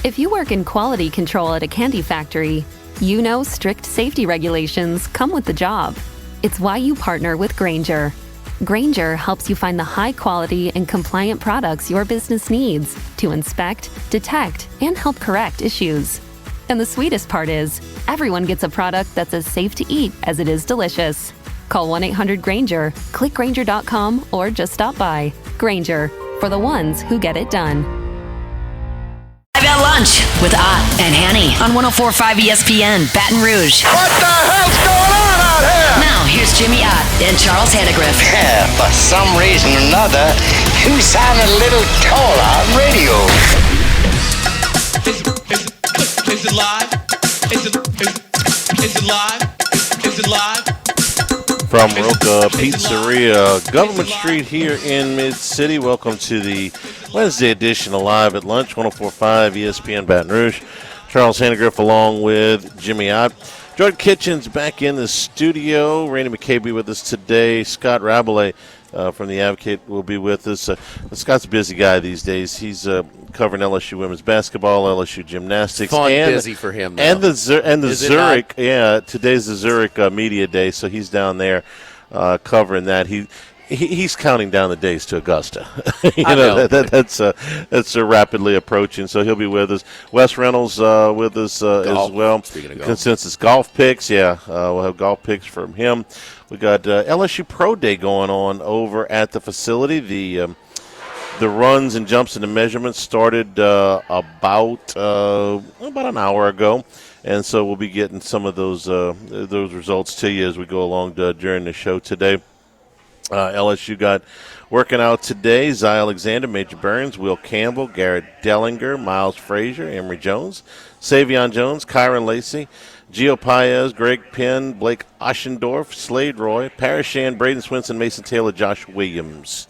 If you work in quality control at a candy factory, you know strict safety regulations come with the job. It's why you partner with Grainger. Grainger helps you find the high-quality and compliant products your business needs to inspect, detect, and help correct issues. And the sweetest part is, everyone gets a product that's as safe to eat as it is delicious. Call 1-800-GRAINGER, click Grainger.com, or just stop by. Grainger, for the ones who get it done. I've got lunch with Ott and Hanny on 104.5 ESPN, Baton Rouge. What the hell's going on out here? Now, here's Jimmy Ott and Charles Hannegriff. Yeah, for some reason or another, you sound a little taller on radio. Is it live? Is it live? Is it live? From Roca Pizzeria, Government Street here in Mid-City. Welcome to the Wednesday edition of Live at Lunch, 104.5 ESPN Baton Rouge. Charles Hannegriff along with Jimmy Ott. Jordan Kitchens back in the studio. Randy McCabe with us today. Scott Rabelais from The Advocate will be with us. Scott's a busy guy these days. He's covering LSU women's basketball, LSU gymnastics. Fun, and busy for him now. And the Zurich. Yeah, today's the Zurich Media Day, so he's down there covering that. He's counting down the days to Augusta. That's rapidly approaching. So he'll be with us. Wes Reynolds with us as well. Speaking of golf. Consensus golf picks. Yeah, we'll have golf picks from him. We got LSU Pro Day going on over at the facility. The runs and jumps and the measurements started about an hour ago. And so we'll be getting some of those results to you as we go along during the show today. LSU got working out today. Zy Alexander, Major Burns, Will Campbell, Garrett Dellinger, Miles Frazier, Emory Jones, Savion Jones, Kyron Lacey, Gio Paez, Greg Penn, Blake Oschendorf, Slade Roy, Parashan, Braden Swinson, Mason Taylor, Josh Williams.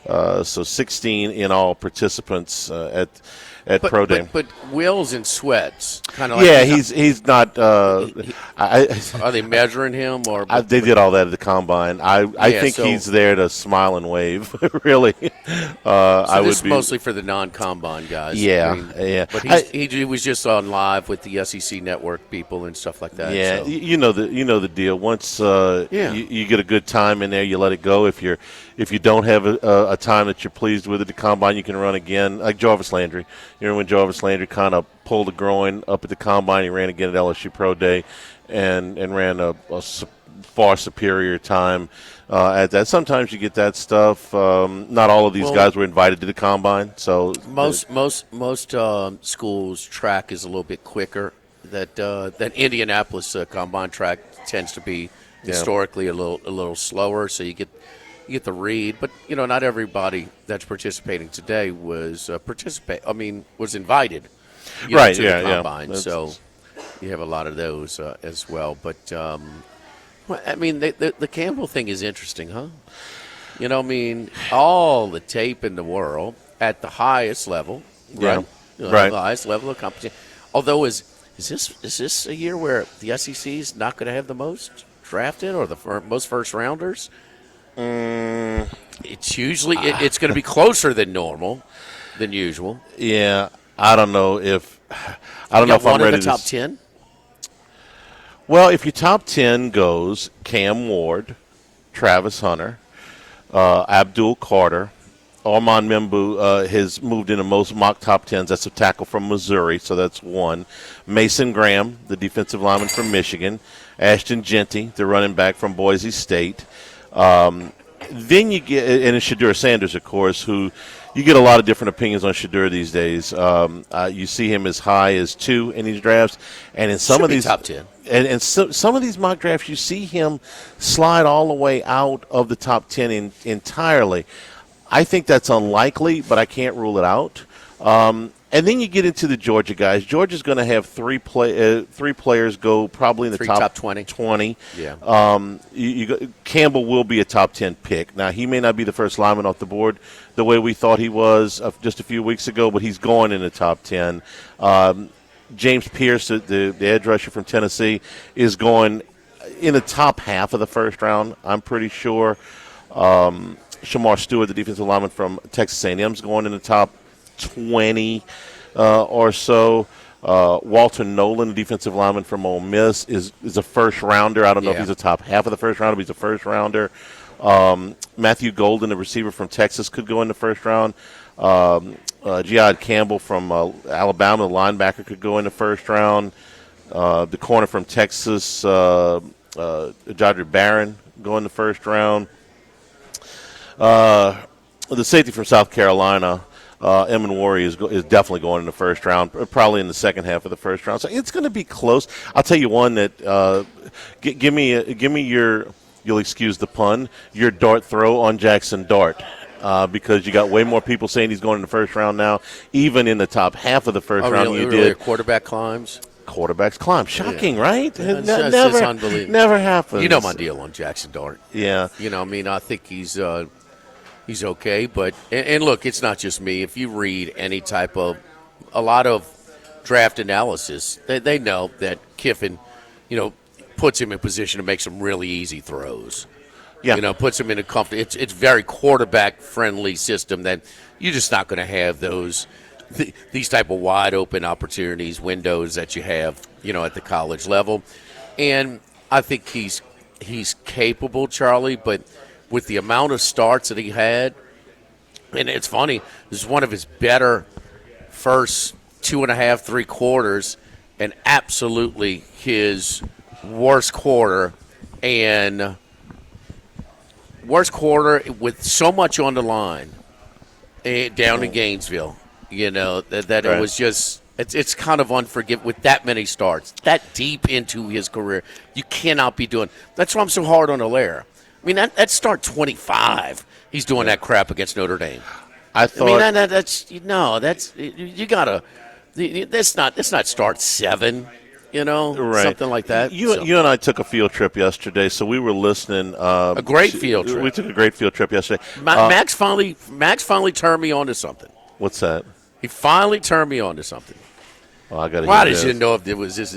So 16 in all participants at Pro Day. But Will's in sweats, kind of like. Yeah, he's not. Are they measuring him or? They did all that at the combine. I think so, he's there to smile and wave. Really, so this is mostly for the non-combine guys. Yeah, yeah. But he was just on live with the SEC Network people and stuff like that. Yeah, so. you know the deal. Once you get a good time in there, you let it go. If you don't have a time that you're pleased with at the combine, you can run again. Like Jarvis Landry. You know when Jarvis Landry kind of pulled a groin up at the combine, he ran again at LSU Pro Day and ran a far superior time at that. Sometimes you get that stuff. Not all of these guys were invited to the combine. So most schools track is a little bit quicker. That Indianapolis combine track tends to be historically a little slower. So you get the read, but not everybody that's participating today was invited. Right? To the combine. So you have a lot of those as well. But the Campbell thing is interesting, huh? All the tape in the world at the highest level, right? Right. The highest level of competition. Although is this a year where the SEC is not going to have the most drafted or the most first rounders? It's usually it's going to be closer than usual. Yeah, I don't know if I'm ready to top 10. Well, if your top 10 goes Cam Ward, Travis Hunter, Abdul Carter, Armand Membu has moved into most mock top 10s. That's a tackle from Missouri, so that's one. Mason Graham, the defensive lineman from Michigan. Ashton Genty, the running back from Boise State. Then you get, and it's Shadur Sanders, of course, who you get a lot of different opinions on Shadur these days. You see him as high as 2 in these drafts, and in some of these top 10, and some of these mock drafts, you see him slide all the way out of the top 10 entirely. I think that's unlikely, but I can't rule it out. And then you get into the Georgia guys. Georgia's going to have three players go probably in the top 20. Yeah. Campbell will be a top 10 pick. Now, he may not be the first lineman off the board the way we thought he was just a few weeks ago, but he's going in the top 10. James Pierce, the edge rusher from Tennessee, is going in the top half of the first round, I'm pretty sure. Shamar Stewart, the defensive lineman from Texas A&M, is going in the top 20. or so. Walter Nolan, defensive lineman from Ole Miss, is a first rounder. I don't know if he's a top half of the first rounder, but he's a first rounder. Matthew Golden, the receiver from Texas, could go in the first round. Jihad Campbell from Alabama, the linebacker, could go in the first round. The corner from Texas, Jadri Barron, go in the first round. The safety from South Carolina, Emin Worry, is definitely going in the first round, probably in the second half of the first round. So it's going to be close. I'll tell you one that give me your, you'll excuse the pun, your dart throw on Jackson Dart. Because you got way more people saying he's going in the first round now. Even in the top half of the first round, really, you really did. Quarterback climbs. Quarterbacks climb. Shocking, right? It's Never, unbelievable. Never happens. You know my deal on Jackson Dart. Yeah. I think he's okay. But and look, it's not just me. If you read any type of a lot of draft analysis, they know that Kiffin, puts him in position to make some really easy throws. Yeah. Puts him in a comfort. It's very quarterback-friendly system that you're just not going to have these type of wide-open opportunities, windows that you have, at the college level. And I think he's capable, Charlie, but with the amount of starts that he had, and it's funny, this is one of his better first 2.5, 3 quarters, and absolutely his worst quarter, and worst quarter with so much on the line down in Gainesville. That right. It was just it's kind of unforgivable with that many starts, that deep into his career. You cannot be doing. That's why I'm so hard on Allaire. I mean, that start 25. He's doing that crap against Notre Dame. I thought that's you gotta. That's not start 7. Right. Something like that. You and I took a field trip yesterday, so we were listening. A great field trip. We took a great field trip yesterday. Max finally turned me on to something. What's that? He finally turned me on to something. Well, I got. Why did you know if it was this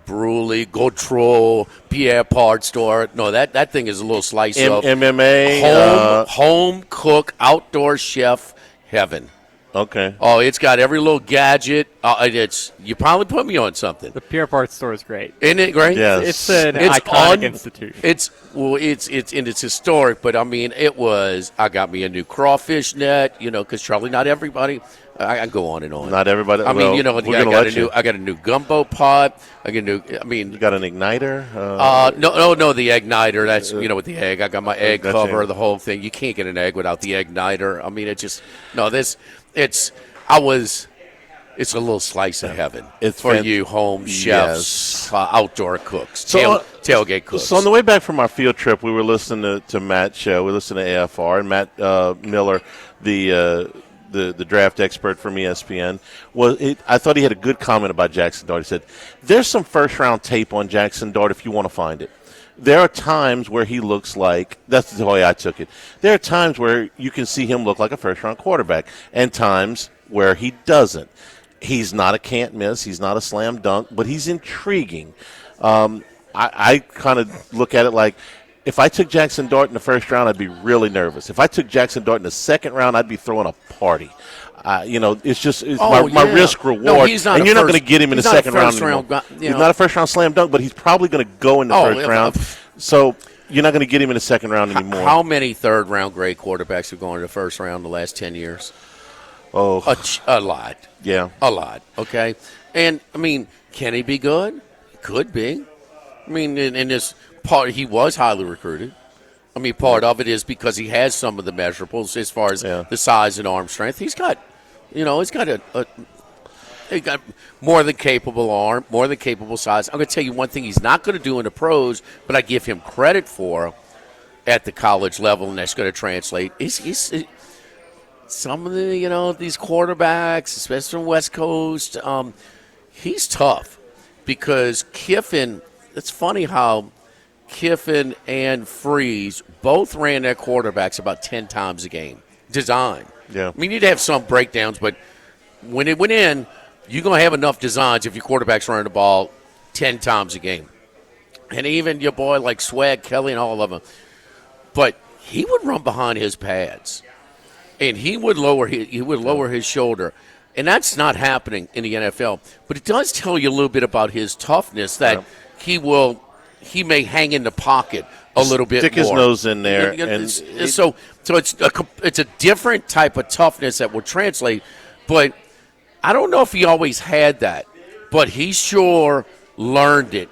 Bruley, Gautreau, Pierre Pard store? No, that thing is a little slice of MMA home cook outdoor chef heaven. Okay. Oh, it's got every little gadget. You probably put me on something. The Pierre Parts store is great. Isn't it great? Yes. It's an iconic institution. It's historic, but I mean, it was. I got me a new crawfish net, because Charlie, not everybody. I go on and on. Not everybody. I mean, I got a new gumbo pot. You got an igniter? No, the igniter. That's with the egg. I got my egg cover, the whole thing. You can't get an egg without the igniter. I mean, it's a little slice of heaven. It's for you home chefs, outdoor cooks, tailgate cooks. So on the way back from our field trip, we were listening to Matt's show. We listened to AFR, and Matt Miller, the draft expert from ESPN, I thought he had a good comment about Jackson Dart. He said, there's some first-round tape on Jackson Dart if you want to find it. There are times where he looks like – that's the way I took it. There are times where you can see him look like a first-round quarterback and times where he doesn't. He's not a can't miss. He's not a slam dunk, but he's intriguing. I kind of look at it like if I took Jackson Dart in the first round, I'd be really nervous. If I took Jackson Dart in the second round, I'd be throwing a party. It's my risk reward. No, he's not and you're not going to get him in the second round anymore. He's not a first round slam dunk, but he's probably going to go in the first round. So you're not going to get him in the second round anymore. How many third round grade quarterbacks have gone in the first round in the last 10 years? Oh, a lot. Yeah, a lot. Okay, and I mean, can he be good? Could be. I mean, in this part, he was highly recruited. I mean, part of it is because he has some of the measurables as far as the size and arm strength. He's got, he's got more than capable arm, more than capable size. I'm going to tell you one thing he's not going to do in the pros, but I give him credit for at the college level, and that's going to translate. He's some of the, these quarterbacks, especially from West Coast, he's tough because Kiffin, it's funny how Kiffin and Freeze both ran their quarterbacks about 10 times a game. Design. Yeah. I mean, you'd have some breakdowns, but when it went in, you're going to have enough designs if your quarterback's running the ball 10 times a game. And even your boy like Swag Kelly and all of them. But he would run behind his pads. And he would lower his shoulder. And that's not happening in the NFL. But it does tell you a little bit about his toughness that he may hang in the pocket a little bit Stick more. His nose in there. So it's a different type of toughness that will translate. But I don't know if he always had that. But he sure learned it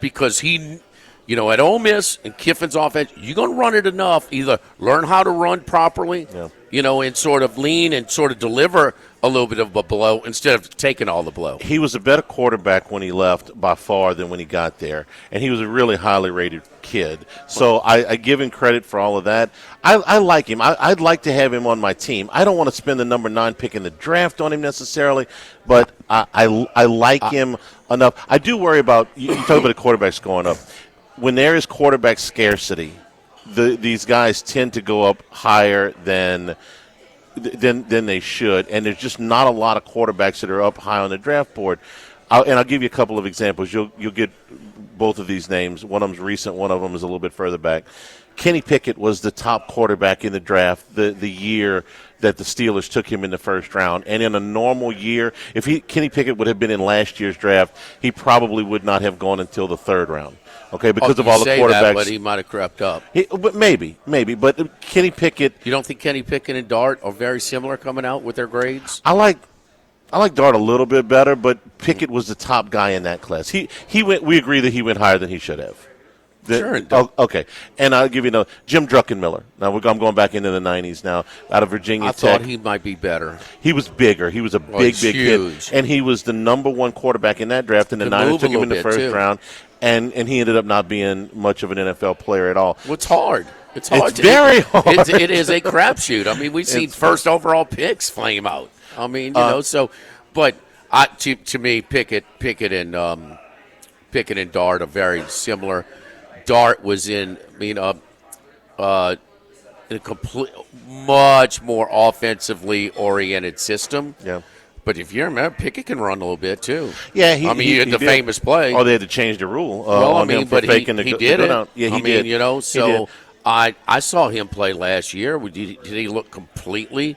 because he – at Ole Miss and Kiffin's offense, you're going to run it enough. Either learn how to run properly, and sort of lean and sort of deliver a little bit of a blow instead of taking all the blow. He was a better quarterback when he left by far than when he got there, and he was a really highly rated kid. So I give him credit for all of that. I like him. I'd like to have him on my team. I don't want to spend the number 9 pick in the draft on him necessarily, but I like him enough. I do worry about you talk about the quarterbacks going up. When there is quarterback scarcity, these guys tend to go up higher than they should, and there's just not a lot of quarterbacks that are up high on the draft board. I'll give you a couple of examples. You'll get both of these names. One of them's recent. One of them is a little bit further back. Kenny Pickett was the top quarterback in the draft the year that the Steelers took him in the first round. And in a normal year, if Kenny Pickett would have been in last year's draft, he probably would not have gone until the third round. Okay, because of all the quarterbacks. That, but he might have crept up. But maybe. But Kenny Pickett. You don't think Kenny Pickett and Dart are very similar coming out with their grades? I like Dart a little bit better, but Pickett was the top guy in that class. He went. We agree that he went higher than he should have. Sure. Okay. And I'll give you another. Jim Druckenmiller. Now, I'm going back into the 90s now, out of Virginia Tech. I thought he might be better. He was bigger. He was a big huge kid. And he was the number 1 quarterback in that draft, and the Niners took him in the first round. And he ended up not being much of an NFL player at all. Well, it's hard. It's hard. It's very hard. It is a crapshoot. I mean, we've seen first overall picks flame out. I mean, so. But to me, Pickett and Dart are very similar. Dart was in a complete, much more offensively oriented system. Yeah. But if you remember, Pickett can run a little bit too. Yeah, he had the famous play. Oh, they had to change the rule. But he did it. Yeah, he did. So I saw him play last year. Did he look completely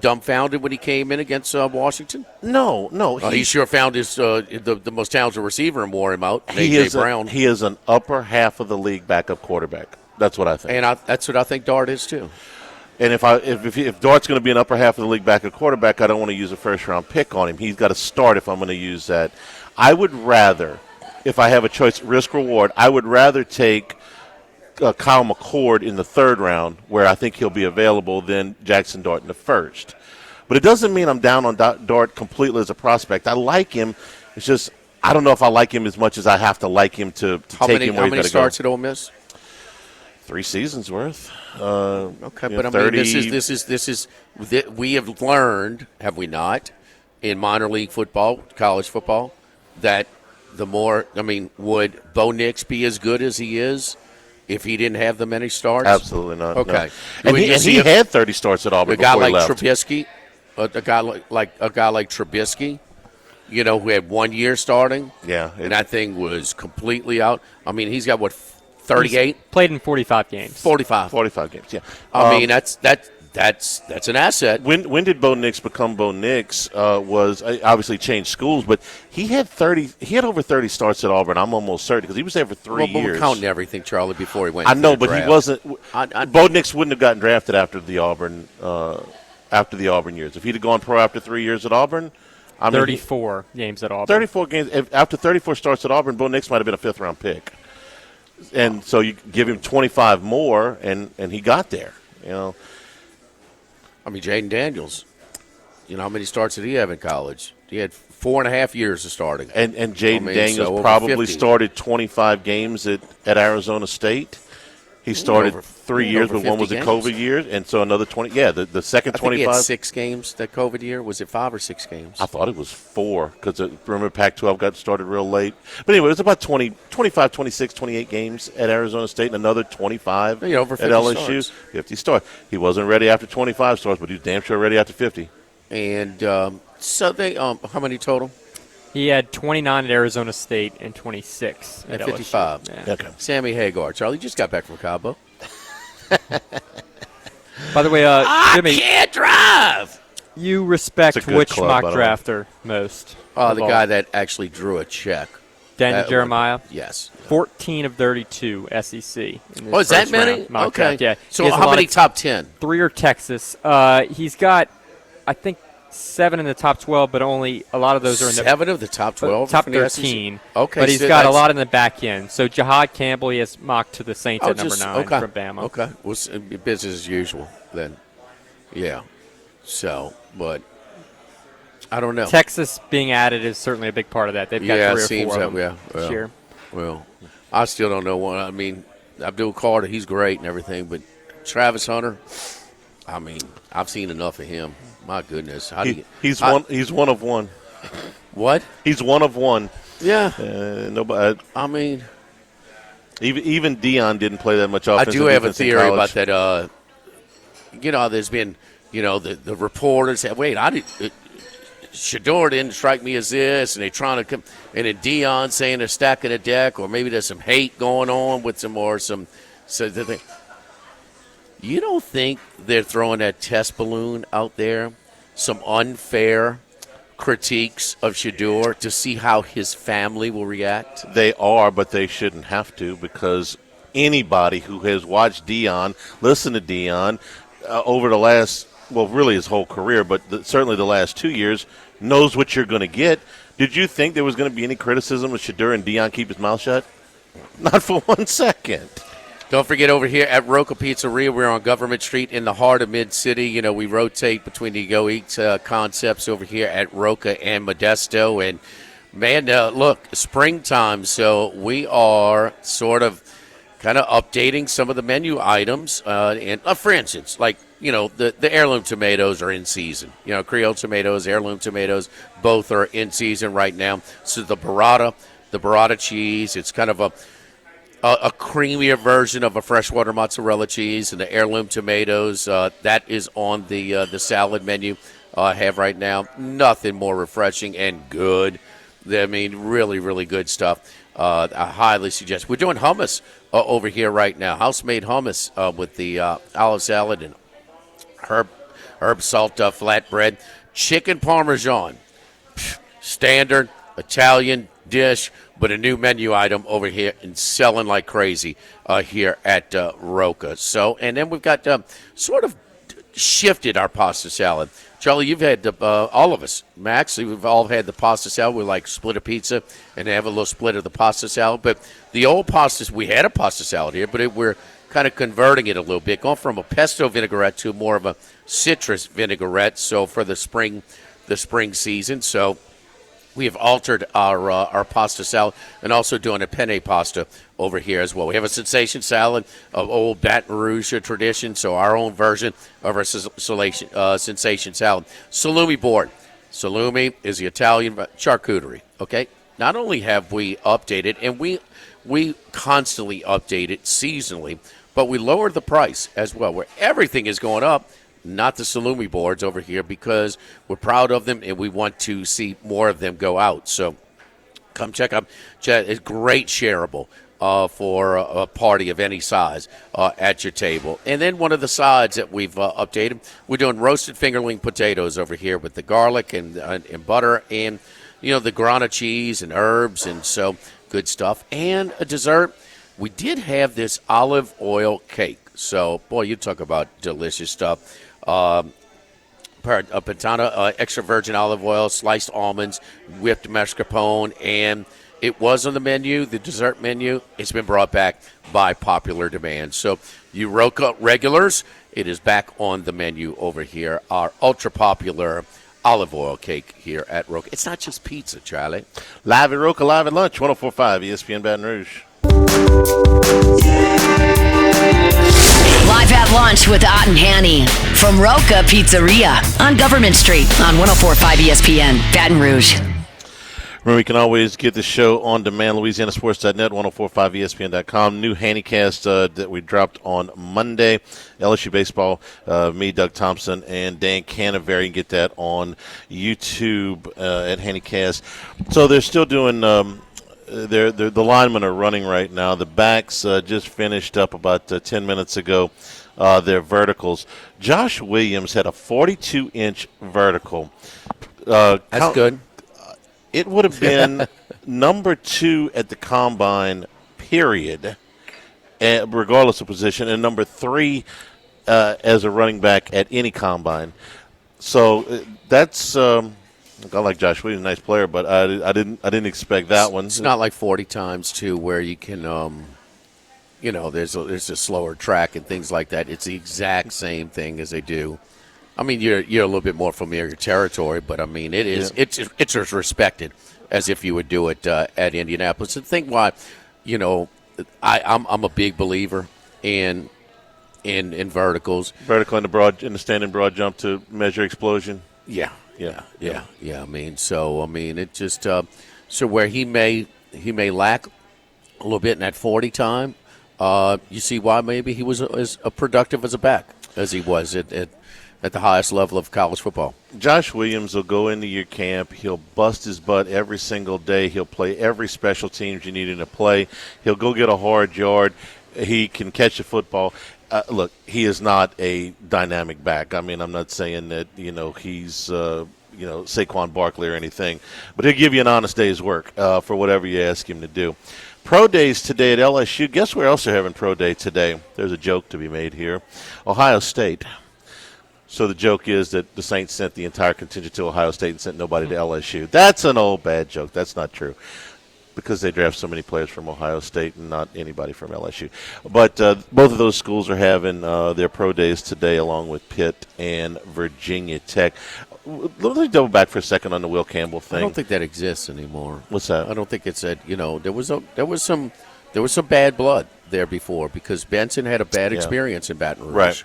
dumbfounded when he came in against Washington? No. He sure found his the most talented receiver and wore him out. A.J. Brown. He is an upper half of the league backup quarterback. That's what I think. And that's what I think Dart is too. And if Dart's going to be an upper half of the league backup quarterback, I don't want to use a first-round pick on him. He's got to start if I'm going to use that. I would rather, if I have a choice, risk-reward, I would rather take Kyle McCord in the third round, where I think he'll be available, than Jackson Dart in the first. But it doesn't mean I'm down on Dart completely as a prospect. I like him. It's just I don't know if I like him as much as I have to like him to take him where he's got to go. How many starts at Ole Miss? 3 seasons worth. Okay, but I mean, this is we have learned, have we not, in minor league football, college football, that the more, would Bo Nix be as good as he is if he didn't have the many starts? Absolutely not. Okay, no. And he had 30 starts at Auburn. A guy like Trubisky, a guy like Trubisky, who had 1 year starting. Yeah, and that thing was completely out. I mean, he's got 38? Played in 45 games. 45 games, yeah. I mean, that's an asset. When did Bo Nix become Bo Nix? Was obviously changed schools, but he had over 30 starts at Auburn. I'm almost certain because he was there for 3 years. We're counting everything, Charlie, before he went. I know, but draft. he wasn't. Bo Nix wouldn't have gotten drafted after the Auburn years. If he'd have gone pro after 3 years at Auburn. 34 games at Auburn. 34 games. After 34 starts at Auburn, Bo Nix might have been a 5th-round pick. And so you give him 25 more, and he got there. I mean, Jaden Daniels, how many starts did he have in college? He had 4.5 years of starting. And Jaden Daniels probably started 25 games at Arizona State. He started 3 years, but one was a COVID year, and so another 20. Yeah, the second 25. He had 6 games that COVID year. Was it 5 or 6 games? I thought it was 4 because remember Pac-12 got started real late. But anyway, it was about 25, 26, 28 games at Arizona State and another 25 over 50 at LSU. Starts. 50 starts. He wasn't ready after 25 starts, but he was damn sure ready after 50. And so they how many total? He had 29 at Arizona State and 26 at 55. LSU. Yeah. Okay. Sammy Hagar. Charlie just got back from Cabo. By the way, I Jimmy, can't drive. You respect It's a good which club, mock by the way. drafter most? The of all? guy that actually drew a check. Daniel Jeremiah? Yes. 14 of 32 SEC. In this Oh, is that first many? round mock Okay. draft, yeah. So He has a how lot many of top 10? 3 are Texas. He's got, I think, 7 in the top 12, but only a lot of those are in the 7 of the top 12? top from the SEC? 13. Okay. But he's so got a that's- lot in the back end. So Jahad Campbell, he has mocked to the Saints at number 9 okay. from Bama. Okay. Well, business as usual then. Yeah. So, but I don't know. Texas being added is certainly a big part of that. They've got 3 it or seems 4 that of them way. this year. Well, I still don't know one. I mean, Abdul Carter, he's great and everything, but Travis Hunter, I mean, I've seen enough of him. My goodness, He's one of one. What? He's one of one. Yeah. Nobody. I mean, Even Dion didn't play that much I offensive do have a defense in theory college. about that. There's been, the reporters say, wait, Shador didn't strike me as this, and they're trying to come, and then Dion saying they're stacking a deck, or maybe there's some hate going on with you don't think they're throwing that test balloon out there, some unfair critiques of Shador to see how his family will react? They are, but they shouldn't have to, because anybody who has watched Dion, listened to Dion over the last, really his whole career, but certainly the last 2 years, knows what you're going to get. Did you think there was going to be any criticism of Shador and Dion keep his mouth shut? Not for 1 second. Don't forget, over here at Roca Pizzeria, we're on Government Street in the heart of Mid-City. We rotate between the Go Eat concepts over here at Roca and Modesto. And, man, look, springtime, so we are sort of kind of updating some of the menu items. And for instance, like, the heirloom tomatoes are in season. Creole tomatoes, heirloom tomatoes, both are in season right now. So the burrata cheese, it's kind of a creamier version of a freshwater mozzarella cheese, and the heirloom tomatoes, that is on the salad menu I have right now. Nothing more refreshing and good. I mean, really, really good stuff. I highly suggest. We're doing hummus over here right now, house-made hummus with the olive salad and herb salt flatbread, chicken parmesan, standard Italian dish, but a new menu item over here and selling like crazy here at Roca. So, and then we've got sort of shifted our pasta salad. Charlie, you've had all of us, Max, we've all had the pasta salad. We like split a pizza and have a little split of the pasta salad. But the old pastas, we had a pasta salad here, but we're kind of converting it a little bit, going from a pesto vinaigrette to more of a citrus vinaigrette. So for the spring season, so we have altered our pasta salad and also doing a penne pasta over here as well. We have a sensation salad of old Baton Rouge tradition, so our own version of our sensation salad. Salumi board. Salumi is the Italian charcuterie, okay? Not only have we updated, and we constantly update it seasonally, but we lowered the price as well, where everything is going up. Not the salumi boards over here, because we're proud of them and we want to see more of them go out. So come check out. It's great shareable for a party of any size at your table. And then one of the sides that we've updated, we're doing roasted fingerling potatoes over here with the garlic and butter and, the grana cheese and herbs, and so good stuff. And a dessert, we did have this olive oil cake. So, boy, you talk about delicious stuff. A Pantana extra virgin olive oil, sliced almonds, whipped mascarpone, and it was on the menu, the dessert menu. It's been brought back by popular demand. So you Roca regulars, it is back on the menu over here. Our ultra popular olive oil cake here at Roca. It's not just pizza, Charlie. Live at Roca, live at lunch, 104.5 ESPN Baton Rouge. Live at lunch with Ott and Hanny from Roca Pizzeria on Government Street on 104.5 ESPN, Baton Rouge. Remember, you can always get the show on demand, LouisianaSports.net, 1045ESPN.com. New Handycast that we dropped on Monday. LSU Baseball, me, Doug Thompson, and Dan Canaveri. You can get that on YouTube at Handycast. So they're still doing the linemen are running right now. The backs just finished up about 10 minutes ago their verticals. Josh Williams had a 42-inch vertical. That's good. It would have been number 2 at the combine, period, regardless of position, and number 3 as a running back at any combine. So that's I like Josh Williams, nice player, but I didn't expect that one. It's not like 40 times too, where you can, there's a slower track and things like that. It's the exact same thing as they do. I mean, you're a little bit more familiar territory, but I mean, it's as respected as if you would do it at Indianapolis. And think why, I'm a big believer in verticals. Vertical in the standing broad jump to measure explosion. Yeah. I mean, it just so where he may lack a little bit in that 40 time. You see why maybe he was as productive as a back as he was at the highest level of college football. Josh Williams will go into your camp. He'll bust his butt every single day. He'll play every special teams you need him to play. He'll go get a hard yard. He can catch a football. Look, he is not a dynamic back. I mean, I'm not saying that, he's, Saquon Barkley or anything. But he'll give you an honest day's work for whatever you ask him to do. Pro days today at LSU. Guess where else they're having pro day today? There's a joke to be made here. Ohio State. So the joke is that the Saints sent the entire contingent to Ohio State and sent nobody to LSU. That's an old bad joke. That's not true, because they draft so many players from Ohio State and not anybody from LSU. But both of those schools are having their pro days today, along with Pitt and Virginia Tech. Let me double back for a second on the Will Campbell thing. I don't think that exists anymore. What's that? I don't think it's that. There was some bad blood there before, because Benson had a bad experience in Baton Rouge. Right.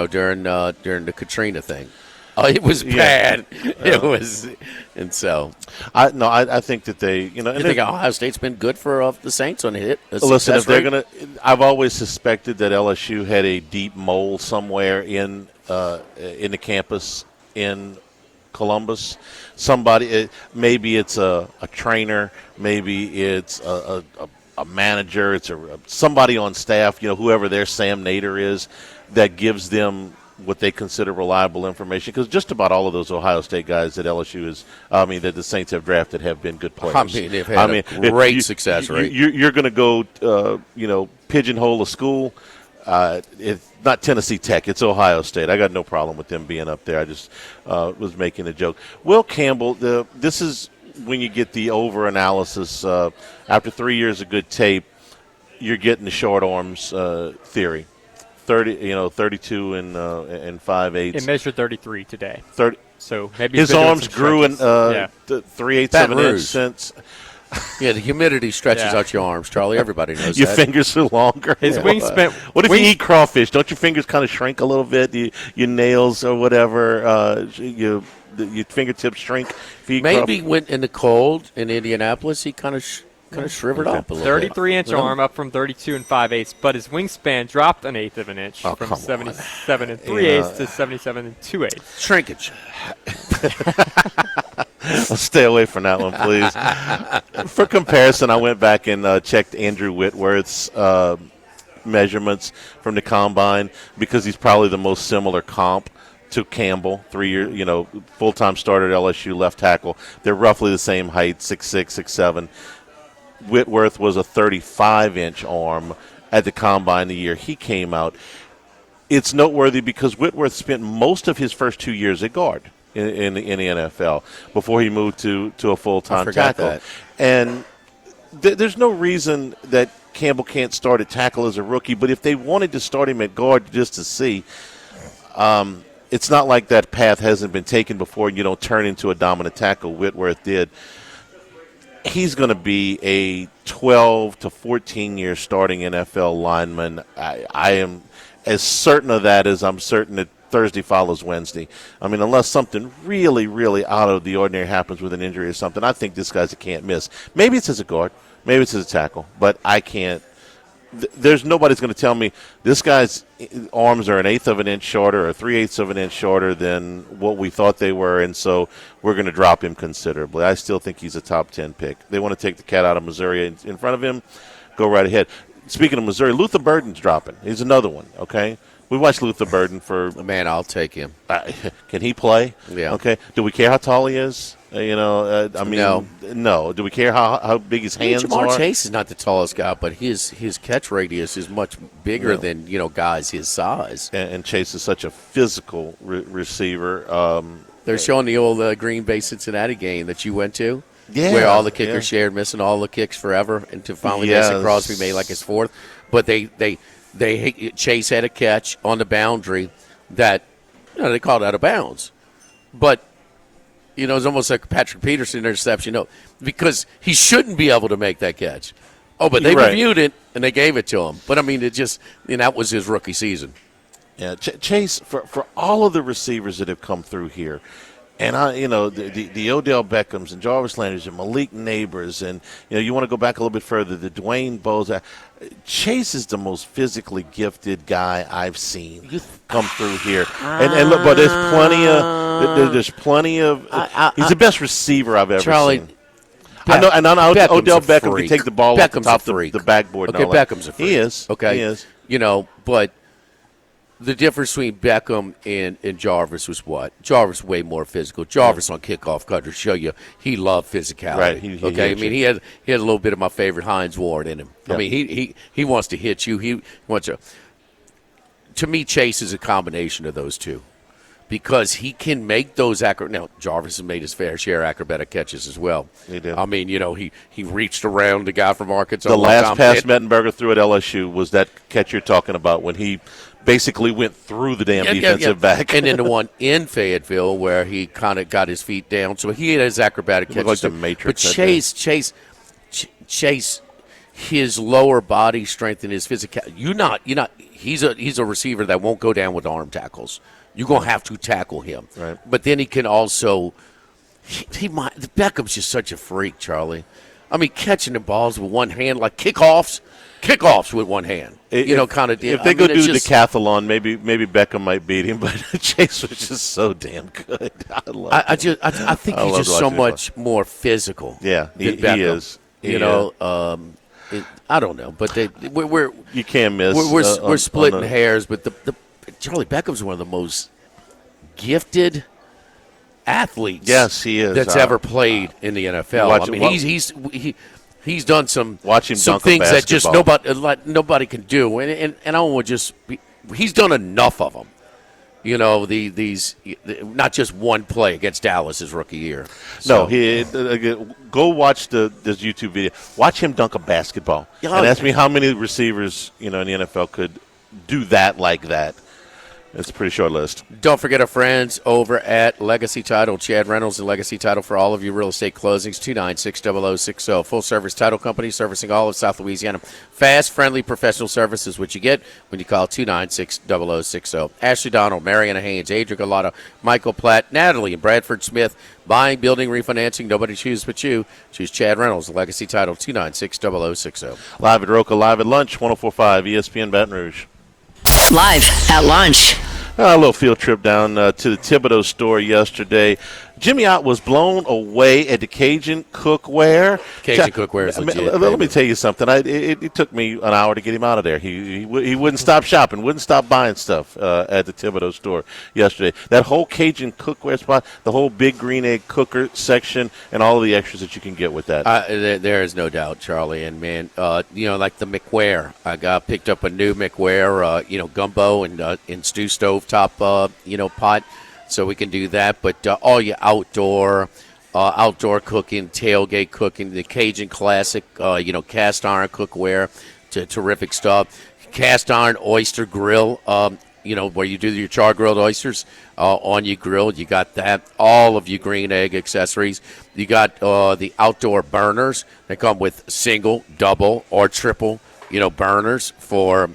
During the Katrina thing. Oh, it was bad. It was, and so I think that they, I think Ohio State's been good for the Saints on a hit. Listen, if they're gonna, I've always suspected that LSU had a deep mole somewhere in the campus in Columbus. Somebody, maybe it's a trainer, maybe it's a manager, it's somebody on staff, whoever their Sam Nader is, that gives them what they consider reliable information, because just about all of those Ohio State guys that that the Saints have drafted have been good players. I mean, they've had a great success rate. You're going to go, pigeonhole a school. It's not Tennessee Tech. It's Ohio State. I got no problem with them being up there. I just was making a joke. Will Campbell, this is when you get the over-analysis. After 3 years of good tape, you're getting the short arms theory. 32 and 5/8. It measured 33 today. 30. So maybe his arms grew in 3/8 of an inch since. Yeah, the humidity stretches out your arms, Charlie. Everybody knows your that. fingers are longer. His wingspan. What if you eat crawfish? Don't your fingers kind of shrink a little bit? Your nails or whatever. Your fingertips shrink. If you eat maybe went in the cold in Indianapolis. He kind of shriveled up a little 33-inch arm up from 32 and 5/8, but his wingspan dropped an eighth of an inch from 77 and 3/8 to 77 and 2/8. Shrinkage. I'll stay away from that one, please. For comparison, I went back and checked Andrew Whitworth's measurements from the combine, because he's probably the most similar comp to Campbell. 3 year, full-time starter at LSU, left tackle. They're roughly the same height, 6'6", 6'7". Whitworth was a 35-inch arm at the combine the year he came out. It's noteworthy because Whitworth spent most of his first 2 years at guard in the NFL before he moved to a full-time tackle. That. And there's no reason that Campbell can't start at tackle as a rookie, but if they wanted to start him at guard just to see, it's not like that path hasn't been taken before and you don't turn into a dominant tackle. Whitworth did. He's going to be a 12 to 14-year starting NFL lineman. I am as certain of that as I'm certain that Thursday follows Wednesday. I mean, unless something really, really out of the ordinary happens with an injury or something, I think this guy's a can't miss. Maybe it's as a guard. Maybe it's as a tackle. But I can't. There's nobody's going to tell me this guy's arms are an eighth of an inch shorter or 3/8 of an inch shorter than what we thought they were, and so we're going to drop him considerably. I still think he's a top 10 pick. They want to take the cat out of Missouri in front of him. Go right ahead. speaking of Missouri, Luther Burden's dropping. He's another one, okay? We watched Luther Burden for – Man, I'll take him. Can he play? Yeah. Okay. Do we care how tall he is? I mean, no. Do we care how big his hands Jamar are? Chase is not the tallest guy, but his catch radius is much bigger than guys his size. And Chase is such a physical receiver. They're showing the old Green Bay Cincinnati game that you went to, where all the kickers shared missing all the kicks forever until finally Mason Crosby made like his fourth. But Chase had a catch on the boundary that they called out of bounds, but. It's almost like a Patrick Peterson interception, because he shouldn't be able to make that catch. Oh, but they reviewed it, and they gave it to him. But, I mean, that was his rookie season. Yeah, Chase, for all of the receivers that have come through here, and the Odell Beckhams and Jarvis Landers and Malik Neighbors, and you want to go back a little bit further, the Dwayne Bowes. Chase is the most physically gifted guy I've seen come through here, and look, but there's plenty of. He's the best receiver I've ever seen. I know Odell Beckham can take the ball off the top of the backboard. Okay, Beckham's a freak. He is. Okay, he is. But the difference between Beckham and Jarvis was what? Jarvis way more physical. Jarvis on kickoff cutter show you he loved physicality. Right. He had a little bit of my favorite Hines Ward in him. Yeah. I mean, he wants to hit you. He wants to. To me, Chase is a combination of those two, because he can make those Now, Jarvis has made his fair share of acrobatic catches as well. He did. I mean, he reached around the guy from Arkansas. The last pass Mettenberger threw at LSU was that catch you're talking about when he basically went through the damn defensive back. And then the one in Fayetteville where he kind of got his feet down. So he had his acrobatic catches. Like the Matrix. But Chase, his lower body strength and his physicality. He's a receiver that won't go down with arm tackles. You're going to have to tackle him. Right. But then he can also Beckham's just such a freak, Charlie. I mean, catching the balls with one hand, like kickoffs with one hand. Kind of deal. If they go do decathlon, maybe Beckham might beat him, but Chase was just so damn good. I think he's just so much more physical. Yeah, he is. I don't know, but you can't miss. We're splitting hairs, but the Charlie Beckham's one of the most gifted athletes. Yes, he is. That's ever played in the NFL. He's done some things that just nobody can do, and I don't want to just. He's done enough of them. These not just one play against Dallas his rookie year. So. No, go watch this YouTube video. Watch him dunk a basketball, and ask me how many receivers in the NFL could do that like that. It's a pretty short list. Don't forget our friends over at Legacy Title. Chad Reynolds and Legacy Title for all of your real estate closings. 296-0060. Full-service title company servicing all of South Louisiana. Fast, friendly, professional service is what you get when you call 296-0060. Ashley Donald, Mariana Haynes, Adrian Galata, Michael Platt, Natalie, and Bradford Smith. Buying, building, refinancing. Nobody chooses but you. Choose Chad Reynolds, Legacy Title, 296-0060. Live at Roca, live at lunch, 104.5 ESPN Baton Rouge. Live at lunch. A little field trip down to the Thibodeau store yesterday. Jimmy Ott was blown away at the Cajun Cookware. Cajun Cookware is legit. Let me tell you something. It took me an hour to get him out of there. He wouldn't stop shopping, wouldn't stop buying stuff at the Thibodeau store yesterday. That whole Cajun Cookware spot, the whole big green egg cooker section, and all of the extras that you can get with that. There is no doubt, Charlie. And, man, like the McWare. I picked up a new McWare, gumbo and stew stove top, pot. So we can do that, but all your outdoor cooking, tailgate cooking, the Cajun classic, cast iron cookware, terrific stuff. Cast iron oyster grill, where you do your char grilled oysters on your grill. You got that. All of your green egg accessories. You got the outdoor burners. They come with single, double, or triple, burners for.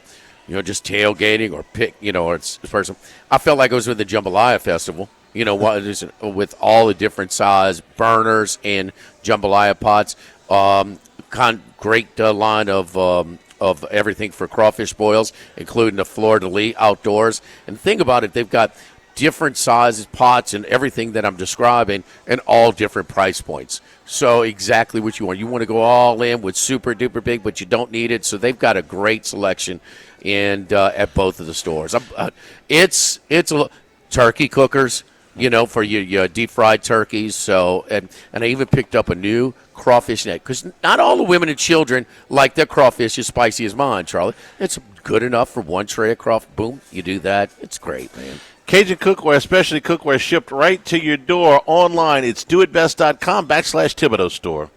Just tailgating or or it's person. I felt like I was with the Jambalaya Festival, with all the different size burners and jambalaya pots. Great line of everything for crawfish boils, including the fleur-de-lis outdoors. And think about it, they've got different sizes, pots, and everything that I'm describing, and all different price points. So exactly what you want. You want to go all in with super duper big, but you don't need it. So they've got a great selection and at both of the stores. It's turkey cookers, for your deep fried turkeys. So and I even picked up a new crawfish net, because not all the women and children like their crawfish as spicy as mine, Charlie. It's good enough for one tray of crawfish. Boom, you do that. It's great, man. Cajun cookware, specialty cookware shipped right to your door online. It's doitbest.com/Thibodeau store.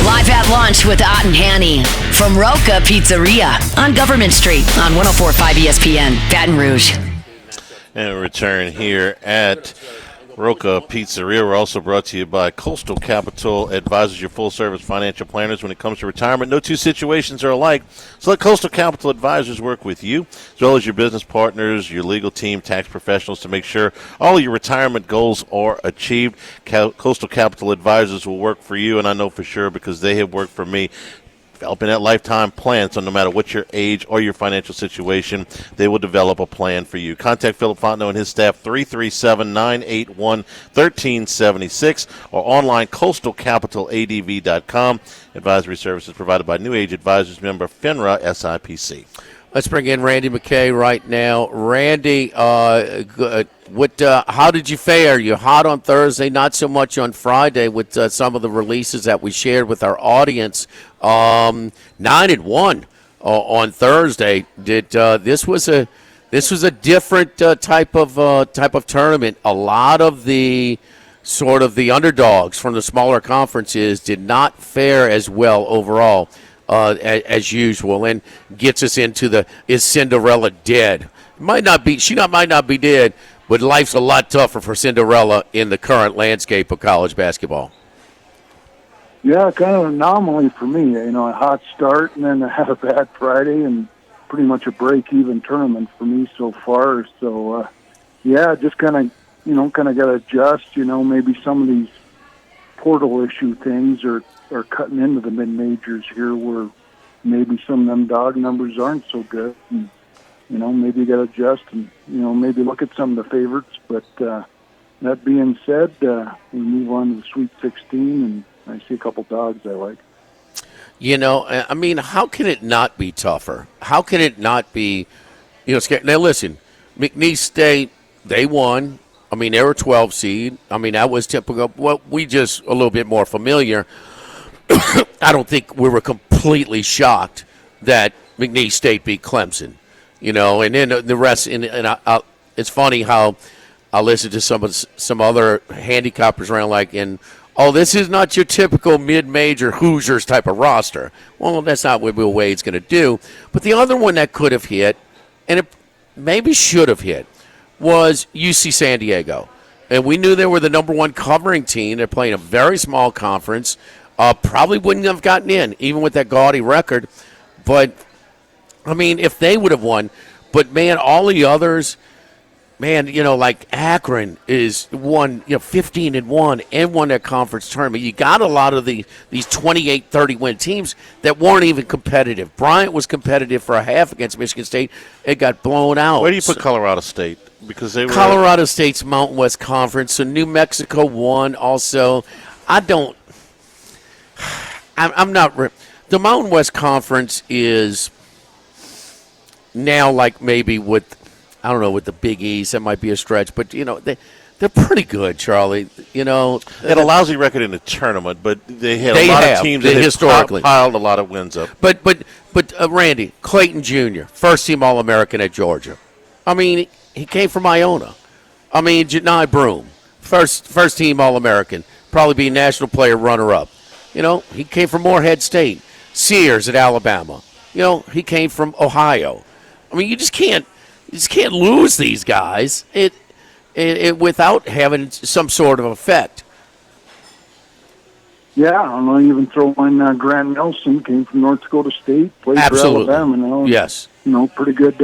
Live at lunch with Ott and Hanny from Roca Pizzeria on Government Street on 104.5 ESPN, Baton Rouge. And we return here at Roca Pizzeria. We're also brought to you by Coastal Capital Advisors, your full-service financial planners when it comes to retirement. No two situations are alike, so let Coastal Capital Advisors work with you, as well as your business partners, your legal team, tax professionals, to make sure all of your retirement goals are achieved. Coastal Capital Advisors will work for you, and I know for sure because they have worked for me, developing that lifetime plan. So no matter what your age or your financial situation, they will develop a plan for you. Contact Philip Fontenot and his staff, 337-981-1376, or online, coastalcapitaladv.com. Advisory services provided by New Age Advisors, member FINRA SIPC. Let's bring in Randy McKay right now. Randy, how did you fare? You're hot on Thursday, not so much on Friday with some of the releases that we shared with our audience. 9-1 on Thursday. This was a different type of tournament. A lot of the sort of the underdogs from the smaller conferences did not fare as well overall as usual, and gets us into the is Cinderella dead? Might not be dead, but life's a lot tougher for Cinderella in the current landscape of college basketball. Yeah, kind of an anomaly for me. A hot start, and then I had a bad Friday, and pretty much a break-even tournament for me so far. So, just kind of got to adjust. Maybe some of these portal issue things are cutting into the mid-majors here, where maybe some of them dog numbers aren't so good. And, maybe you got to adjust and, maybe look at some of the favorites. But that being said, we move on to the Sweet 16, and I see a couple dogs I like. How can it not be tougher? How can it not be, scary? Now, listen, McNeese State, they won. They were 12 seed. That was typical. Well, we just a little bit more familiar. I don't think we were completely shocked that McNeese State beat Clemson, and then the rest. It's funny how I listen to some other handicappers around this is not your typical mid-major Hoosiers type of roster. Well, that's not what Will Wade's going to do. But the other one that could have hit, and it maybe should have hit, was UC San Diego. And we knew they were the number one covering team. They're playing a very small conference. Probably wouldn't have gotten in, even with that gaudy record. But, if they would have won. But, man, all the others, like Akron is won, 15-1 and won that conference tournament. You got a lot of these 28-30 win teams that weren't even competitive. Bryant was competitive for a half against Michigan State. It got blown out. Where do you put Colorado State? Because they were Colorado State's Mountain West Conference. So New Mexico won also. I'm not. The Mountain West Conference is now like maybe with the Big East. That might be a stretch, but they're pretty good, Charlie. They had a lousy record in the tournament, but they had a lot of teams that historically piled a lot of wins up. But Randy Clayton Jr., first team All-American at Georgia. He came from Iona. Janai Broom, first team All-American, probably be national player runner-up. He came from Morehead State. Sears at Alabama. He came from Ohio. You just can't lose these guys without having some sort of effect. Yeah, I'll even throw in Grant Nelson, came from North Dakota State, played Absolutely. for Alabama now. Yes. Pretty good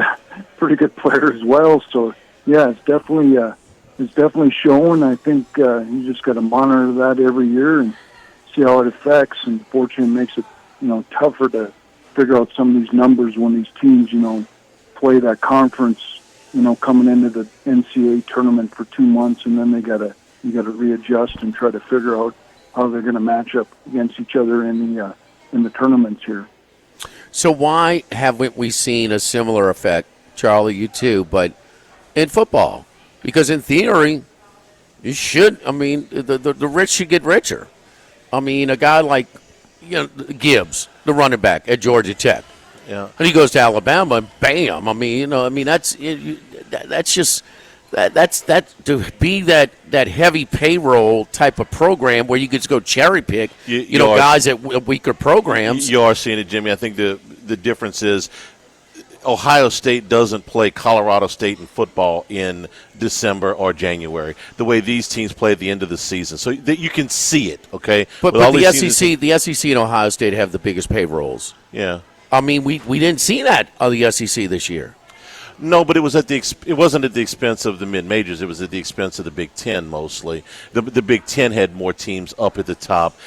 player as well. So yeah, it's definitely showing. I think you just got to monitor that every year and see see how it affects. And fortunately, it makes it tougher to figure out some of these numbers when these teams play that conference coming into the NCAA tournament for 2 months, and then you got to readjust and try to figure out how they're going to match up against each other in the tournaments here. So why haven't we seen a similar effect, Charlie? You too, but in football, because in theory, you should. I mean, the rich should get richer. I mean, a guy like Gibbs, the running back at Georgia Tech. Yeah. And he goes to Alabama, and bam! That's to be that heavy payroll type of program where you could just go cherry pick, guys at weaker programs. You are seeing it, Jimmy. I think the difference is Ohio State doesn't play Colorado State in football in December or January, the way these teams play at the end of the season. So that you can see it, okay? But the SEC and Ohio State have the biggest payrolls. Yeah. I mean, we didn't see that on the SEC this year. No, but it wasn't at the expense of the mid-majors. It was at the expense of the Big Ten mostly. The Big Ten had more teams up at the top.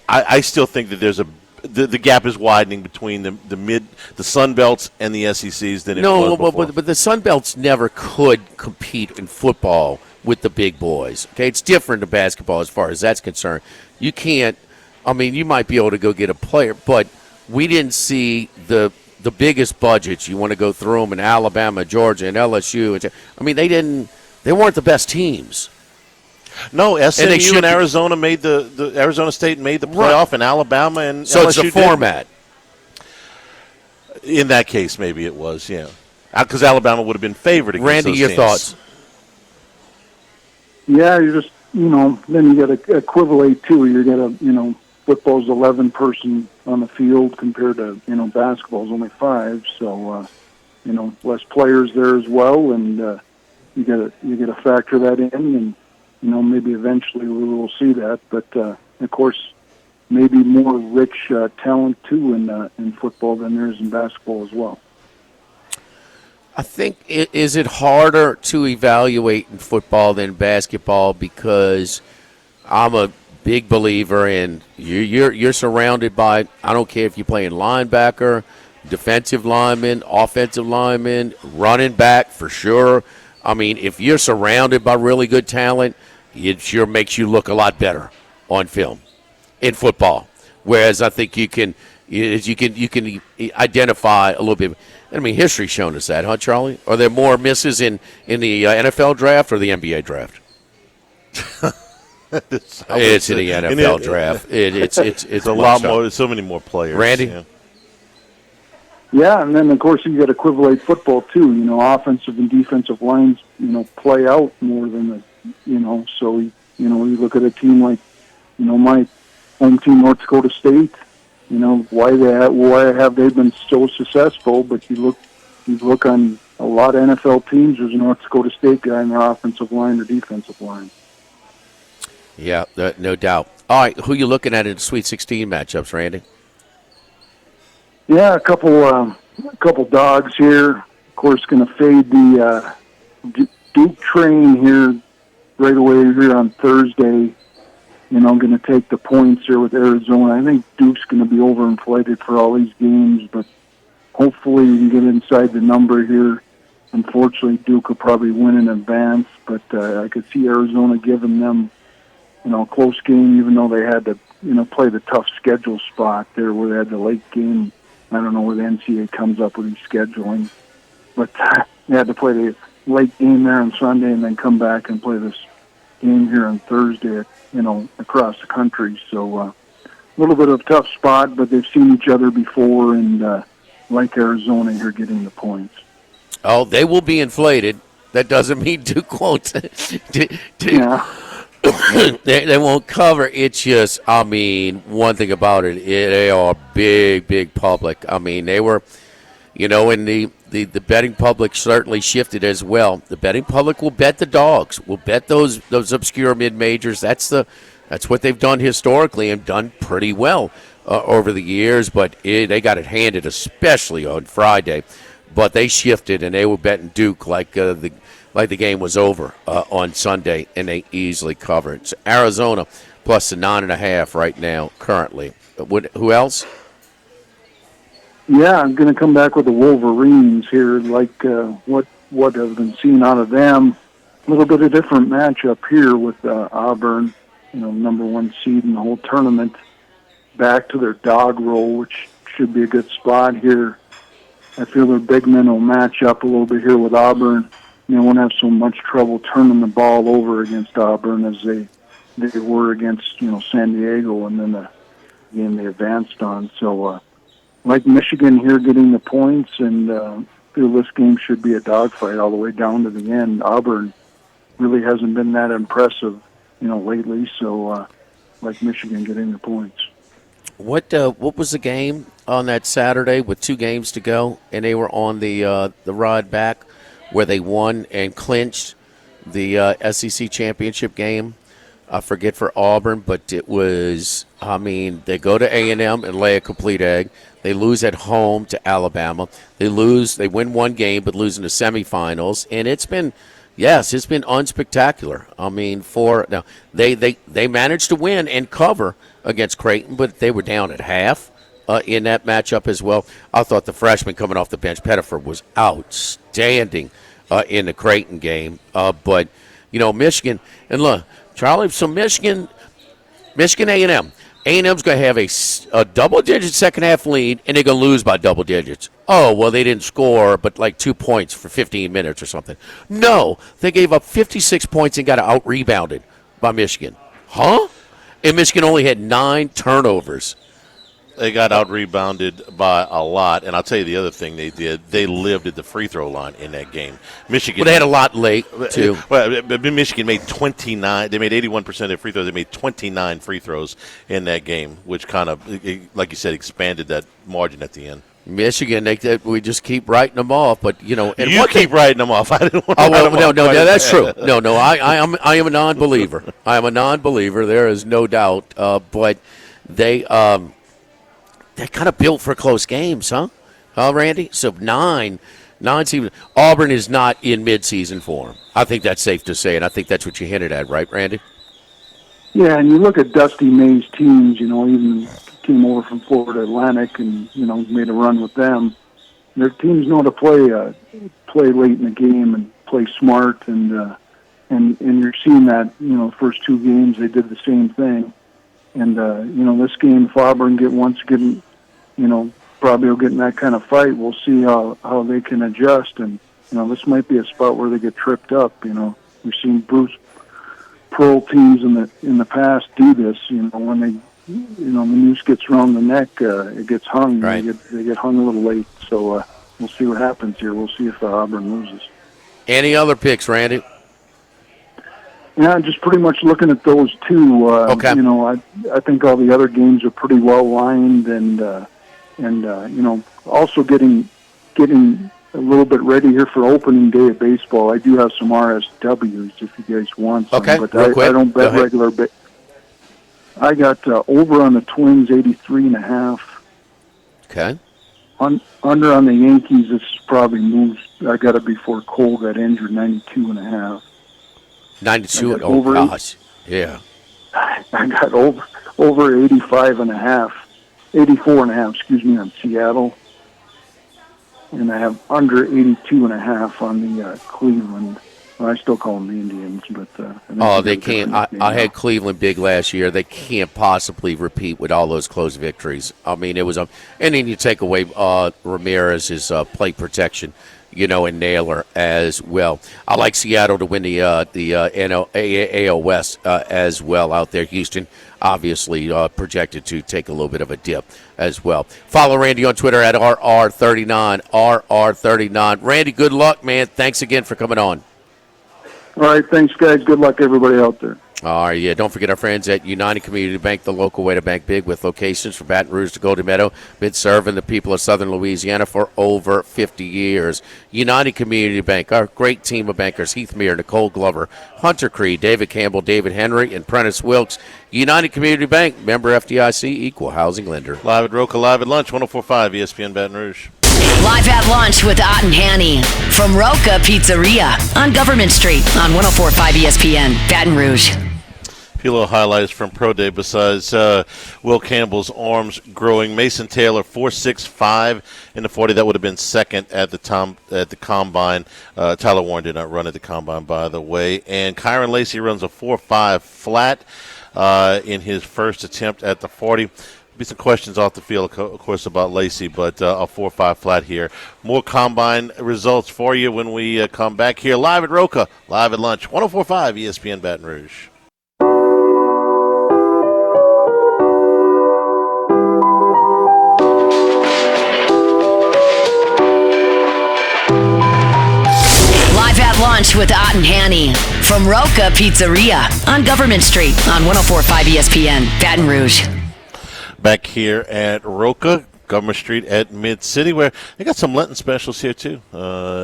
I still think that there's the gap is widening between the Sun Belts and the SECs than it was before. But the Sun Belts never could compete in football with the big boys. Okay, it's different in basketball as far as that's concerned. You can't. I mean, you might be able to go get a player, but we didn't see the biggest budgets. You want to go through them in Alabama, Georgia, and LSU. I mean, they weren't the best teams. No, SMU and Arizona made the Arizona State made the playoff, right. And Alabama and so LSU it's a format. In that case, maybe it was, yeah, because Alabama would have been favored against Randy, those your teams. Thoughts? Yeah, you just then you got to equivalate too. You got to football's 11 person on the field compared to basketball's only 5. So less players there as well, and you got to factor that in, and maybe eventually we will see that. But of course, maybe more rich talent too in football than there is in basketball as well. I think is it harder to evaluate in football than basketball, because I'm a big believer in you're surrounded by, I don't care if you're playing linebacker, defensive lineman, offensive lineman, running back for sure. I mean, if you're surrounded by really good talent, it sure makes you look a lot better on film in football. Whereas I think you can identify a little bit. I mean, history's shown us that, huh, Charlie? Are there more misses in the NFL draft or the NBA draft? It's in the NFL draft. It's a lot more. There's so many more players. Randy? Yeah, and then of course you got to equivalate football too. Offensive and defensive lines, play out more than So you look at a team like, my home team, North Dakota State. Why have they been so successful? But you look on a lot of NFL teams. There's a North Dakota State guy in their offensive line or defensive line. Yeah, no doubt. All right, who you looking at in the Sweet 16 matchups, Randy? Yeah, a couple dogs here. Of course, going to fade the Duke train here right away here on Thursday. Going to take the points here with Arizona. I think Duke's going to be overinflated for all these games, but hopefully we can get inside the number here. Unfortunately, Duke will probably win in advance, but I could see Arizona giving them a close game, even though they had to, play the tough schedule spot there where they had the late game. I don't know where the NCAA comes up with these scheduling, but they had to play the late game there on Sunday and then come back and play this game here on Thursday, across the country. So a little bit of a tough spot, but they've seen each other before, and like Arizona here getting the points. Oh, they will be inflated. That doesn't mean Duke won't. Yeah. They won't cover. It's just, I mean, one thing about it, they are big public. I mean, they were, and the betting public certainly shifted as well. The betting public will bet the dogs. Will bet those obscure mid-majors. That's what they've done historically and done pretty well over the years. But they got it handed, especially on Friday. But they shifted, and they were betting Duke like the game was over on Sunday, and they easily covered. So Arizona plus the 9.5 right now currently. Who else? Yeah, I'm going to come back with the Wolverines here, like what has been seen out of them. A little bit of different matchup here with Auburn, number 1 seed in the whole tournament, back to their dog roll, which should be a good spot here. I feel their big men will match up a little bit here with Auburn. They won't have so much trouble turning the ball over against Auburn as they were against San Diego, and then the game they advanced on. So like Michigan here getting the points, and feel this game should be a dogfight all the way down to the end. Auburn really hasn't been that impressive, lately. So like Michigan getting the points. What was the game on that Saturday with 2 games to go, and they were on the ride back where they won and clinched the SEC championship game? I forget for Auburn, but it was, they go to A&M and lay a complete egg. They lose at home to Alabama. They win 1 game but lose in the semifinals, and it's been unspectacular. Now they managed to win and cover against Creighton, but they were down at half in that matchup as well. I thought the freshman coming off the bench, Pettiford, was outstanding in the Creighton game. But Michigan, and look, Charlie, so Michigan A&M. A&M's going to have a double-digit second-half lead, and they're going to lose by double digits. Oh, well, they didn't score but like 2 points for 15 minutes or something. No, they gave up 56 points and got out-rebounded by Michigan. Huh? And Michigan only had 9 turnovers. They got out-rebounded by a lot, and I'll tell you the other thing they did. They lived at the free throw line in that game. Michigan. Well, they had a lot late, too. Well, Michigan made 29. They made 81% of their free throws. They made 29 free throws in that game, which kind of, like you said, expanded that margin at the end. Michigan, we just keep writing them off, but and you keep writing them off. I didn't want to no, that's true. No, I am a non-believer. I am a non-believer. There is no doubt. But they're kind of built for close games, huh, Randy? So nine seasons. Auburn is not in midseason form. I think that's safe to say, and I think that's what you hinted at, right, Randy? Yeah, and you look at Dusty May's teams. Even came over from Florida Atlantic and made a run with them. Their teams know to play late in the game and play smart, and you're seeing that first 2 games they did the same thing. And this game, if Auburn probably will get in that kind of fight, we'll see how they can adjust. And this might be a spot where they get tripped up. We've seen Bruce Pearl teams in the past do this. When they the noose gets around the neck, it gets hung. Right. They get hung a little late. So we'll see what happens here. We'll see if Auburn loses. Any other picks, Randy? Yeah, just pretty much looking at those 2. Okay. I think all the other games are pretty well lined, and also getting a little bit ready here for opening day of baseball. I do have some RSWs if you guys want some, okay, but real quick. I don't bet regular. I got over on the Twins 83.5. Okay. Under on the Yankees, this probably moves. I got it before Cole got injured, 92.5. 92. Oh gosh, yeah. I got over 85.5, 84.5. Excuse me, on Seattle, and I have under 82.5 on the Cleveland. Well, I still call them the Indians, but they can't. I had Cleveland big last year. They can't possibly repeat with all those close victories. It was and then you take away Ramirez's plate protection. And Naylor as well. I like Seattle to win the AL West as well out there. Houston, obviously, projected to take a little bit of a dip as well. Follow Randy on Twitter at RR39, RR39. Randy, good luck, man. Thanks again for coming on. All right, thanks, guys. Good luck, everybody out there. All right, yeah. Don't forget our friends at United Community Bank, the local way to bank big, with locations from Baton Rouge to Golden Meadow. Been serving the people of Southern Louisiana for over 50 years. United Community Bank, our great team of bankers: Heath Meir, Nicole Glover, Hunter Creed, David Campbell, David Henry, and Prentice Wilkes. United Community Bank, member FDIC, equal housing lender. Live at Roca, live at lunch, 104.5 ESPN Baton Rouge. Live at lunch with Ott and Hanny from Roca Pizzeria on Government Street on 104.5 ESPN Baton Rouge. few little highlights from Pro Day besides Will Campbell's arms growing. Mason Taylor 4.65 in the 40. That would have been second at the combine. Tyler Warren did not run at the combine, by the way. And Kyron Lacey runs a 4.5 flat in his first attempt at the 40. Be some questions off the field, of course, about Lacey, but a 4.5 flat here. More combine results for you when we come back here live at Roca, live at lunch, 104.5 ESPN Baton Rouge. Live at lunch with Ott and Hanny from Roca Pizzeria on Government Street on 104.5 ESPN Baton Rouge. Back here at Roca, Government Street at Mid-City, where they got some Lenten specials here, too.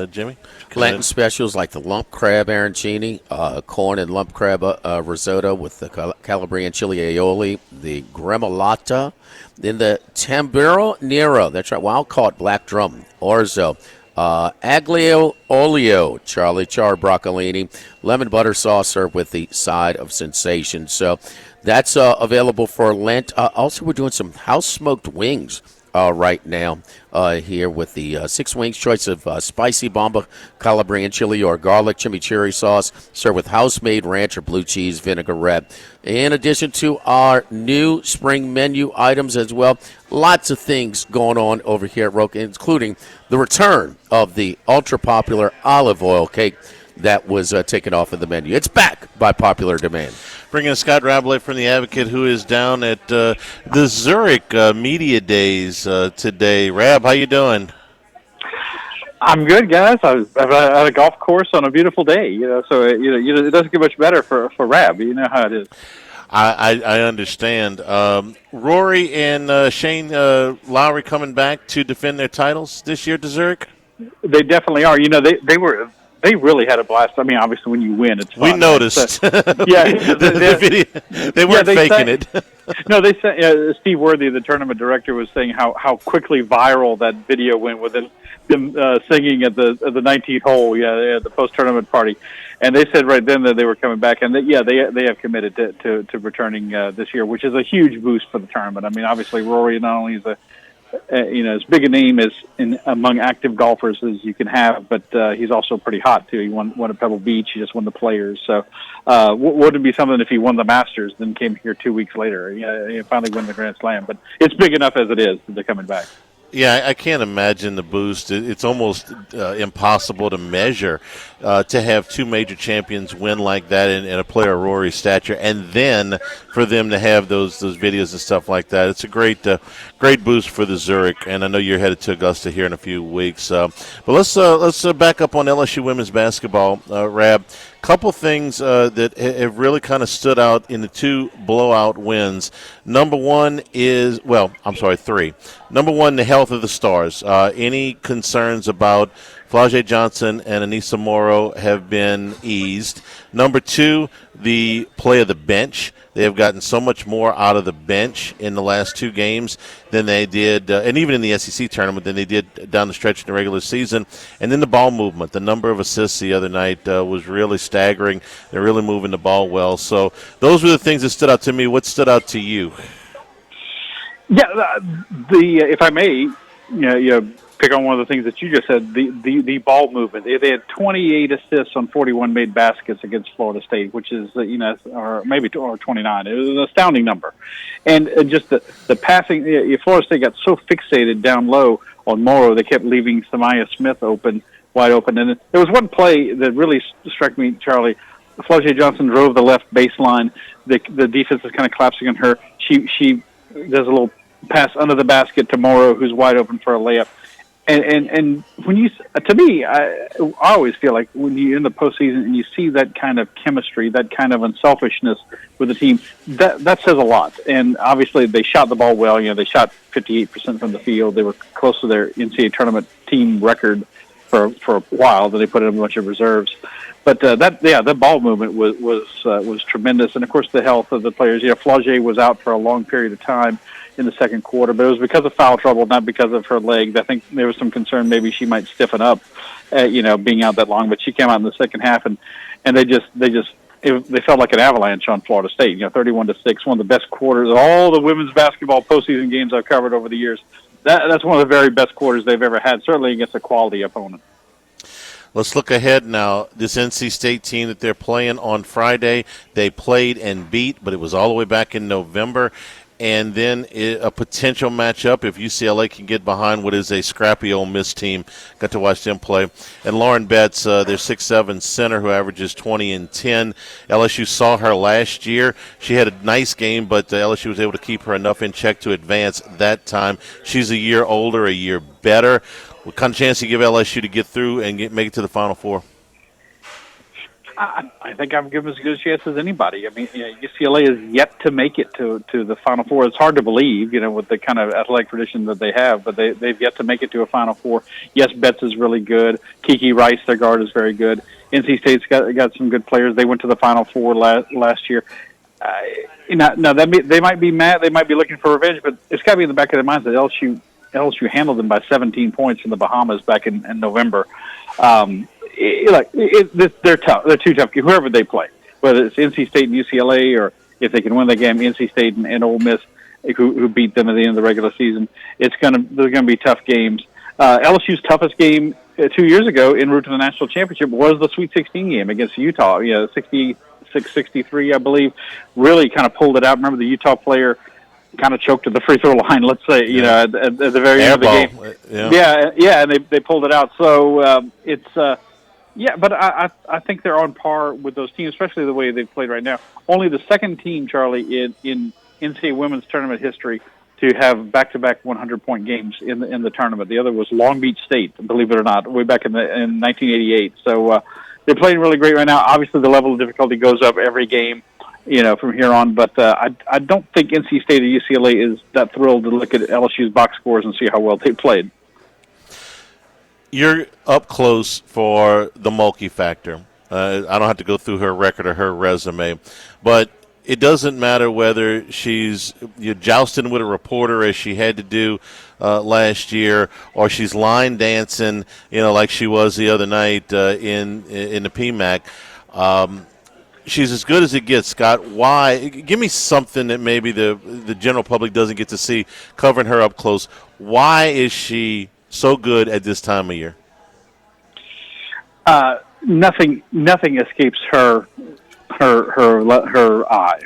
Jimmy? Lenten specials like the lump crab arancini, corn and lump crab risotto with the Calabrian chili aioli, the gremolata, then the tamburo nero, that's right, wild-caught black drum, orzo, aglio olio, Charlie Char broccolini, lemon butter sauce served with the side of sensation. So that's available for Lent. Also, we're doing some house-smoked wings right now here with the 6 wings, choice of spicy bomba, Calabrian chili, or garlic chimichurri sauce, served with house-made ranch or blue cheese vinaigrette. In addition to our new spring menu items as well, lots of things going on over here at Roca, including the return of the ultra-popular olive oil cake that was taken off of the menu. It's back by popular demand. Bringing in Scott Rabelais from The Advocate, who is down at the Zurich Media Days today. Rab, how you doing? I'm good, guys. I was at a golf course on a beautiful day, so it doesn't get much better for Rab. You know how it is. I understand. Rory and Shane Lowry coming back to defend their titles this year to Zurich? They definitely are. They really had a blast. I mean, obviously, when you win, it's fun. We noticed. Yeah, the video, they weren't faking it. No, they said Steve Worthy, the tournament director, was saying how quickly viral that video went with them singing at the 19th hole, at the post-tournament party. And they said right then that they were coming back, and they have committed to returning this year, which is a huge boost for the tournament. I mean, obviously, Rory not only is as big a name as among active golfers as you can have, but he's also pretty hot too. He won at Pebble Beach. He just won the Players. So, wouldn't it be something if he won the Masters, then came here 2 weeks later? He finally won the Grand Slam. But it's big enough as it is that they're coming back. Yeah, I can't imagine the boost. It's almost impossible to measure to have two major champions win like that in a player of Rory's stature, and then for them to have those videos and stuff like that. It's a great boost for the Zurich, and I know you're headed to Augusta here in a few weeks. But let's back up on LSU women's basketball, Rab. Couple things that have really kind of stood out in the two blowout wins. Number one is, three. Number one, the health of the stars. Any concerns about Flau'jae Johnson and Anissa Morrow have been eased. Number two, the play of the bench. They have gotten so much more out of the bench in the last two games than they did, and even in the SEC tournament, than they did down the stretch in the regular season. And then the ball movement. The number of assists the other night was really staggering. They're really moving the ball well. So those were the things that stood out to me. What stood out to you? Yeah, if I may, pick on one of the things that you just said, the ball movement. They had 28 assists on 41 made baskets against Florida State, which is, or maybe 29. It was an astounding number. And just the passing, Florida State got so fixated down low on Morrow, they kept leaving Samaya Smith wide open. And there was one play that really struck me, Charlie. Flau'jae Johnson drove the left baseline. The defense is kind of collapsing on her. She does a little pass under the basket to Morrow, who's wide open for a layup. And when to me, I always feel like when you're in the postseason and you see that kind of chemistry, that kind of unselfishness with the team, that says a lot. And obviously, they shot the ball well. They shot 58% from the field. They were close to their NCAA tournament team record for a while. Then they put in a bunch of reserves. But that ball movement was tremendous. And of course, the health of the players. Flau'jae was out for a long period of time in the second quarter, but it was because of foul trouble, not because of her legs. I think there was some concern maybe she might stiffen up, being out that long. But she came out in the second half, and they just they felt like an avalanche on Florida State. 31-6, one of the best quarters of all the women's basketball postseason games I've covered over the years. That's one of the very best quarters they've ever had, certainly against a quality opponent. Let's look ahead now. This NC State team that they're playing on Friday, they played and beat, but it was all the way back in November. And then a potential matchup if UCLA can get behind what is a scrappy Ole Miss team. Got to watch them play. And Lauren Betts, their 6'7" center who averages 20 and 10. LSU saw her last year. She had a nice game, but LSU was able to keep her enough in check to advance that time. She's a year older, a year better. What kind of chance do you give LSU to get through and make it to the Final Four? I think I've given as good a chance as anybody. I mean, UCLA is yet to make it to the Final Four. It's hard to believe, with the kind of athletic tradition that they have, but they've yet to make it to a Final Four. Yes, Betts is really good. Kiki Rice, their guard, is very good. NC State's got some good players. They went to the Final Four last year. Now they might be mad. They might be looking for revenge, but it's got to be in the back of their minds that LSU handled them by 17 points in the Bahamas back in November. They're tough. They're too tough. Whoever they play, whether it's NC State and UCLA, or if they can win the game, NC State and Ole Miss, who beat them at the end of the regular season, they're going to be tough games. LSU's toughest game 2 years ago en route to the national championship was the Sweet 16 game against Utah. 66-63, I believe, really kind of pulled it out. Remember, the Utah player kind of choked at the free throw line, let's say, at the very end of the game. Yeah, and they pulled it out. So it's but I think they're on par with those teams, especially the way they've played right now. Only the second team, Charlie, in NCAA women's tournament history to have back-to-back 100-point games in the tournament. The other was Long Beach State, believe it or not, way back in 1988. So they're playing really great right now. Obviously, the level of difficulty goes up every game, from here on. But I don't think NC State or UCLA is that thrilled to look at LSU's box scores and see how well they played. You're up close for the Mulkey factor. I don't have to go through her record or her resume, but it doesn't matter whether she's jousting with a reporter as she had to do last year, or she's line dancing, like she was the other night in the PMAC. She's as good as it gets, Scott. Why? Give me something that maybe the general public doesn't get to see covering her up close. Why is she so good at this time of year? Nothing escapes her eye.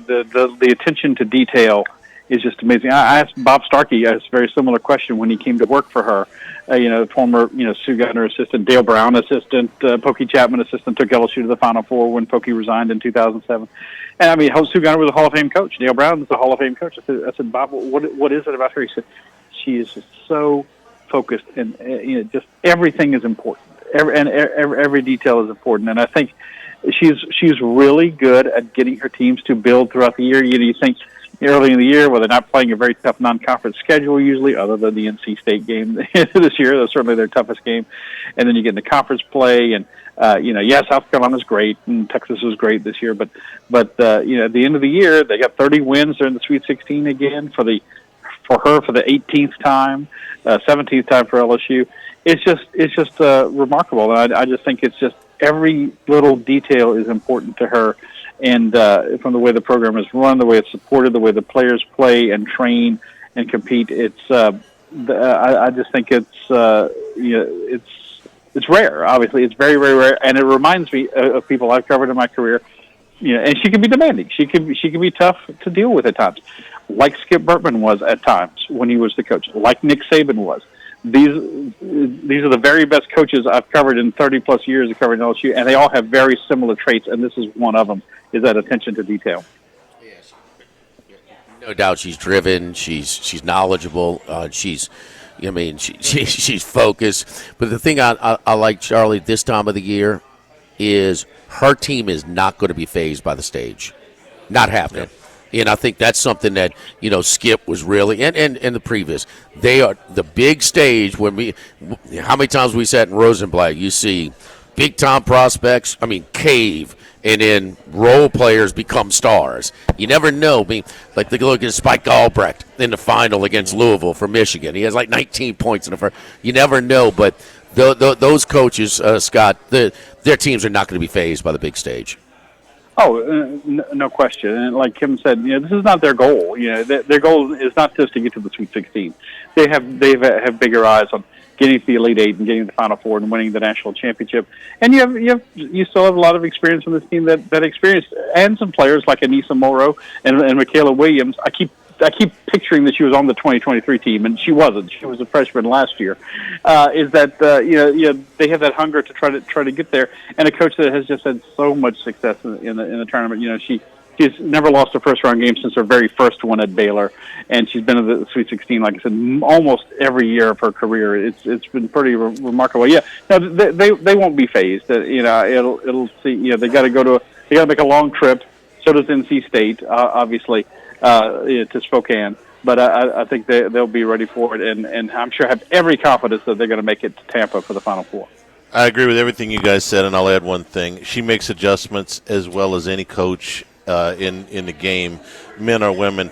The attention to detail is just amazing. I asked Bob Starkey a very similar question when he came to work for her. Former Sue Gunner assistant, Dale Brown assistant, Pokey Chapman assistant, took LSU to the Final Four when Pokey resigned in 2007. And Sue Gunner was a Hall of Fame coach. Dale Brown was a Hall of Fame coach. I said, Bob, what is it about her? He said, she is just so focused, and just everything is important. Every detail is important, and I think she's really good at getting her teams to build throughout the year. You think early in the year, where they're not playing a very tough non-conference schedule usually, other than the NC State game this year. That's certainly their toughest game, and then you get into conference play, and South Carolina's great, and Texas was great this year, but at the end of the year, they got 30 wins. They're in the Sweet 16 again for her for the 18th time, 17th time for LSU. It's just remarkable. And I just think it's just every little detail is important to her. And from the way the program is run, the way it's supported, the way the players play and train and compete, I just think it's rare. Obviously, it's very, very rare. And it reminds me of people I've covered in my career. And she can be demanding. She can be tough to deal with at times, like Skip Bertman was at times when he was the coach, like Nick Saban was. These are the very best coaches I've covered in 30-plus years of covering LSU, and they all have very similar traits, and this is one of them, is that attention to detail. Yes. No doubt she's driven, she's knowledgeable, she's focused. But the thing I like, Charlie, this time of the year is her team is not going to be fazed by the stage. Not happening. Yep. And I think that's something that, Skip was really, and the previous. They are the big stage how many times we sat in Rosenblatt, you see big-time prospects, cave, and then role players become stars. You never know. Like they look at Spike Albrecht in the final against Louisville for Michigan. He has like 19 points in the first. You never know, but Those coaches, Scott, their teams are not going to be fazed by the big stage. Oh, no question. And like Kim said, this is not their goal. Their goal is not just to get to the Sweet 16. They have bigger eyes on getting to the Elite Eight and getting to the Final Four and winning the national championship. And you still have a lot of experience on this team that experienced, and some players like Anissa Morrow and Michaela Williams. I keep picturing that she was on the 2023 team, and she wasn't. She was a freshman last year. Is that they have that hunger to try to get there, and a coach that has just had so much success in the tournament. She's never lost a first-round game since her very first one at Baylor, and she's been in the Sweet 16, like I said, almost every year of her career. It's been pretty remarkable. Yeah, no, they won't be phased. It'll see. They got to make a long trip. So does NC State, obviously, to Spokane. But I think they'll be ready for it, and I'm sure have every confidence that they're going to make it to Tampa for the Final Four. I agree with everything you guys said, and I'll add one thing. She makes adjustments as well as any coach in the game, men or women.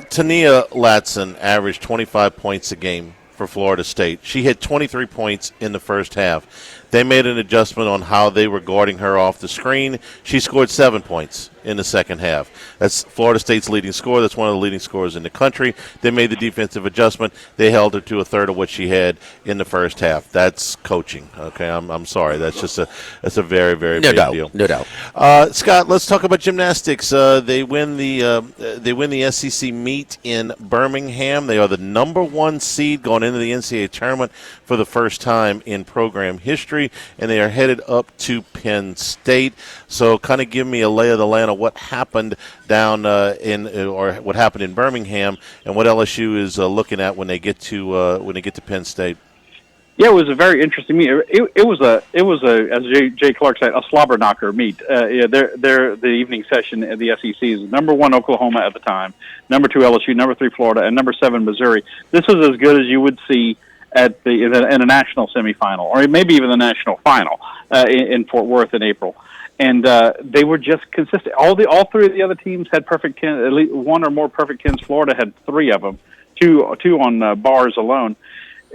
Tania Latson averaged 25 points a game for Florida State. She had 23 points in the first half. They made an adjustment on how they were guarding her off the screen. She scored 7 points in the second half. That's Florida State's leading scorer. That's one of the leading scorers in the country. They made the defensive adjustment. They held her to a third of what she had in the first half. That's coaching. Okay, I'm sorry. That's a very, very big deal. No doubt. Scott, let's talk about gymnastics. They win the SEC meet in Birmingham. They are the number 1 seed going into the NCAA tournament for the first time in program history, and they are headed up to Penn State. So kind of give me a lay of the land of what happened down or what happened in Birmingham, and what LSU is looking at when they get to Penn State. Yeah, it was a very interesting meet. It was a as Jay Clark said, a slobber knocker meet. They're the evening session at the SEC is number 1 Oklahoma at the time, number 2 LSU, number 3 Florida, and number 7 Missouri. This was as good as you would see in a national semifinal, or maybe even the national final in Fort Worth in April. And they were just consistent. All 3 of the other teams had perfect 10, at least 1 or more perfect 10s. Florida had 3 of them, two on bars alone.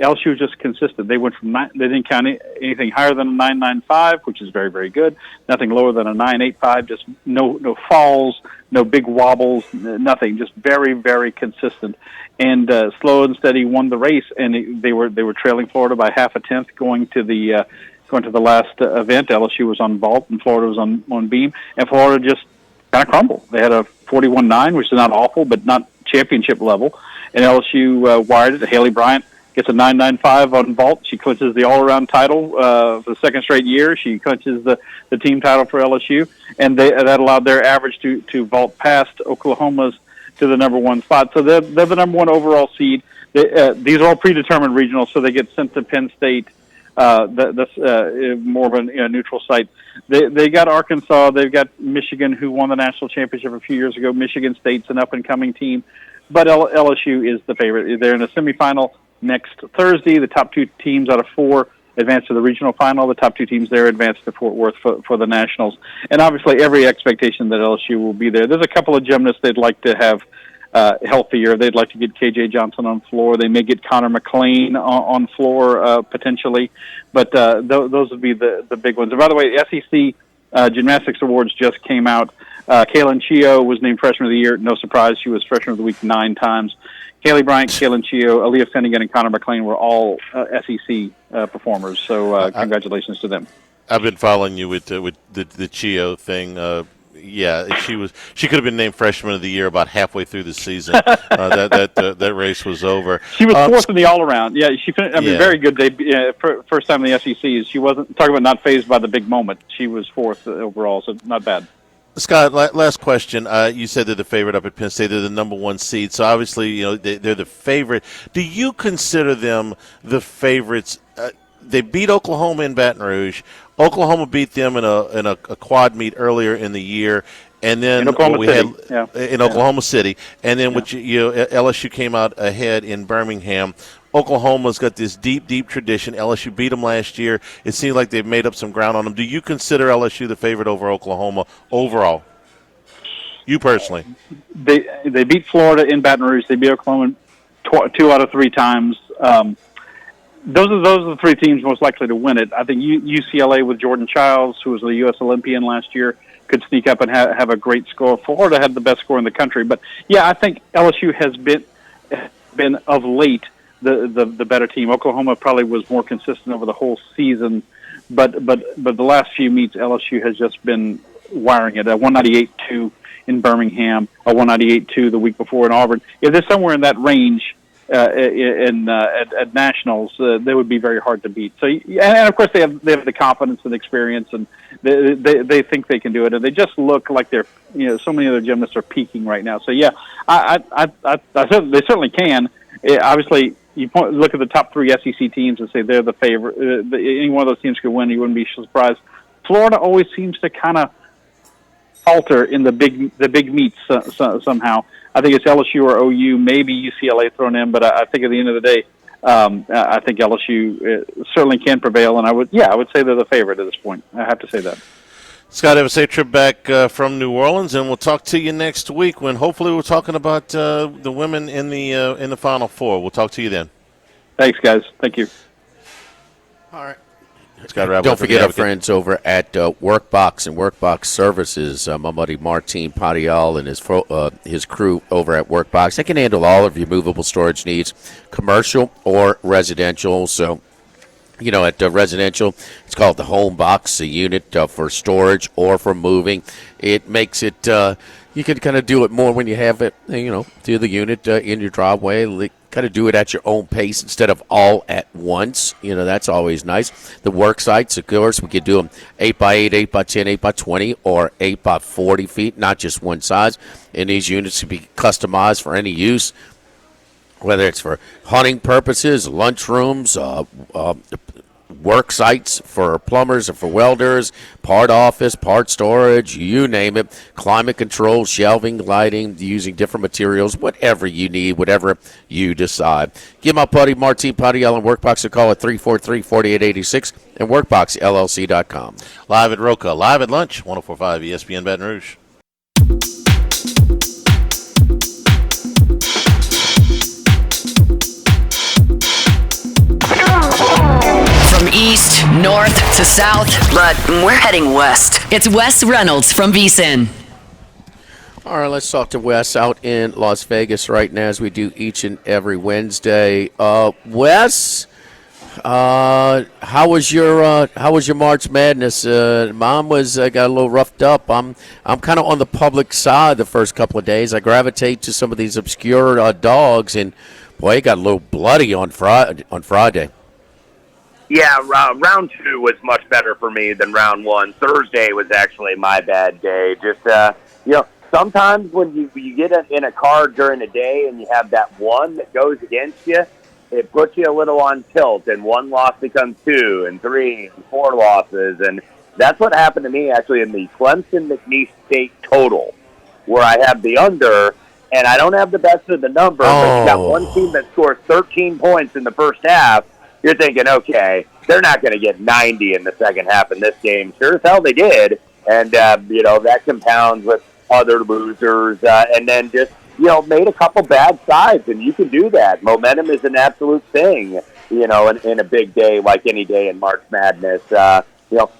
LSU was just consistent. They went from they didn't count anything higher than a 9.95, which is very, very good. Nothing lower than a 9.85. Just no falls, no big wobbles, nothing. Just very, very consistent. And slow and steady won the race. And they were trailing Florida by half a tenth going to the last event. LSU was on vault and Florida was on beam, and Florida just kind of crumbled. They had a 41.9, which is not awful, but not championship level. And LSU wired it. Haley Bryant gets a 9.95 on vault. She clinches the all-around title for the second straight year. She clinches the team title for LSU, and that allowed their average to vault past Oklahoma's to the number 1 spot. So they're the number 1 overall seed. These are all predetermined regionals, so they get sent to Penn State. That's more of a neutral site. They got Arkansas. They've got Michigan, who won the national championship a few years ago. Michigan State's an up-and-coming team, but LSU is the favorite. They're in a semifinal next Thursday. The top 2 teams out of 4 advance to the regional final. The top 2 teams there advance to Fort Worth for the nationals. And obviously, every expectation that LSU will be there. There's a couple of gymnasts they'd like to have healthier. They'd like to get KJ Johnson on floor. They may get Connor McLean on floor potentially, but those would be the big ones. And by the way, SEC Gymnastics Awards just came out. Kaylin Chio was named Freshman of the Year. No surprise, she was Freshman of the Week 9 times. Haley Bryant, Kaylin Chio, Aaliyah Finnegan, and Connor McLean were all SEC performers. So congratulations to them. I've been following you with the Chio thing. Yeah, she could have been named Freshman of the Year about halfway through the season. That race was over. She was 4th in the all-around. Yeah, she finished. Very good. First time in the SEC. She wasn't talking about not phased by the big moment. She was 4th overall, so not bad. Scott, last question. You said they're the favorite up at Penn State. They're the number 1 seed, so obviously they're the favorite. Do you consider them the favorites? They beat Oklahoma in Baton Rouge. Oklahoma beat them in a quad meet earlier in the year, and then in Oklahoma City, and then LSU came out ahead in Birmingham. Oklahoma's got this deep tradition. LSU beat them last year. It seems like they've made up some ground on them. Do you consider LSU the favorite over Oklahoma overall? You personally? They beat Florida in Baton Rouge. They beat Oklahoma 2 out of 3 times. those are the three teams most likely to win it. I think UCLA with Jordan Childs, who was the U.S. Olympian last year, could sneak up and have a great score. Florida had the best score in the country, but yeah, I think LSU has been of late the better team. Oklahoma probably was more consistent over the whole season, but the last few meets LSU has just been wiring it. A 198-2 in Birmingham, a 198-2 the week before in Auburn. If they're somewhere in that range at nationals, they would be very hard to beat. So, and of course they have the confidence and experience, and they think they can do it, and they just look like they're, so many other gymnasts are peaking right now. So yeah, they certainly can. Obviously, you look at the top three SEC teams and say they're the favorite. Any one of those teams could win. You wouldn't be surprised. Florida always seems to kind of falter in the big meets somehow. I think it's LSU or OU, maybe UCLA thrown in, but I think at the end of the day, I think LSU certainly can prevail, and I would say they're the favorite at this point. I have to say that. Scott, have a safe trip back from New Orleans, and we'll talk to you next week when hopefully we're talking about the women in the Final Four. We'll talk to you then. Thanks, guys. Thank you. All right. Don't forget our friends over at Workbox and Workbox Services. My buddy Martin Padial and his crew over at Workbox. They can handle all of your movable storage needs, commercial or residential. So, at residential, it's called the home box, a unit for storage or for moving. It makes it, you can kind of do it more when you have it, do the unit in your driveway. Kind of do it at your own pace instead of all at once. That's always nice. The work sites, of course, we could do them 8x8, 8x10, 8x20, or 8x40 feet, not just one size. And these units can be customized for any use, whether it's for hunting purposes, lunchrooms, work sites for plumbers or for welders, part office, part storage, you name it, climate control, shelving, lighting, using different materials, whatever you need, whatever you decide. Give my buddy Martin Padial and Workbox a call at 343-4886 and workboxllc.com. Live at Roca, live at lunch, 104.5 ESPN Baton Rouge. From east, north to south, but we're heading west. It's Wes Reynolds from VSiN. All right, let's talk to Wes out in Las Vegas right now, as we do each and every Wednesday. Wes, how was your March Madness? Mom got a little roughed up. I'm kind of on the public side the first couple of days. I gravitate to some of these obscure dogs, and boy, it got a little bloody on Friday. Yeah, round two was much better for me than round one. Thursday was actually my bad day. Just, sometimes when you get in a car during the day and you have that one that goes against you, it puts you a little on tilt, and one loss becomes 2 and 3 and 4 losses. And that's what happened to me actually in the Clemson-McNeese State total, where I have the under, and I don't have the best of the number, but you got one team that scores 13 points in the first half. You're thinking, okay, they're not going to get 90 in the second half in this game. Sure as hell they did. And, that compounds with other losers. And then just, made a couple bad sides. And you can do that. Momentum is an absolute thing, in a big day like any day in March Madness.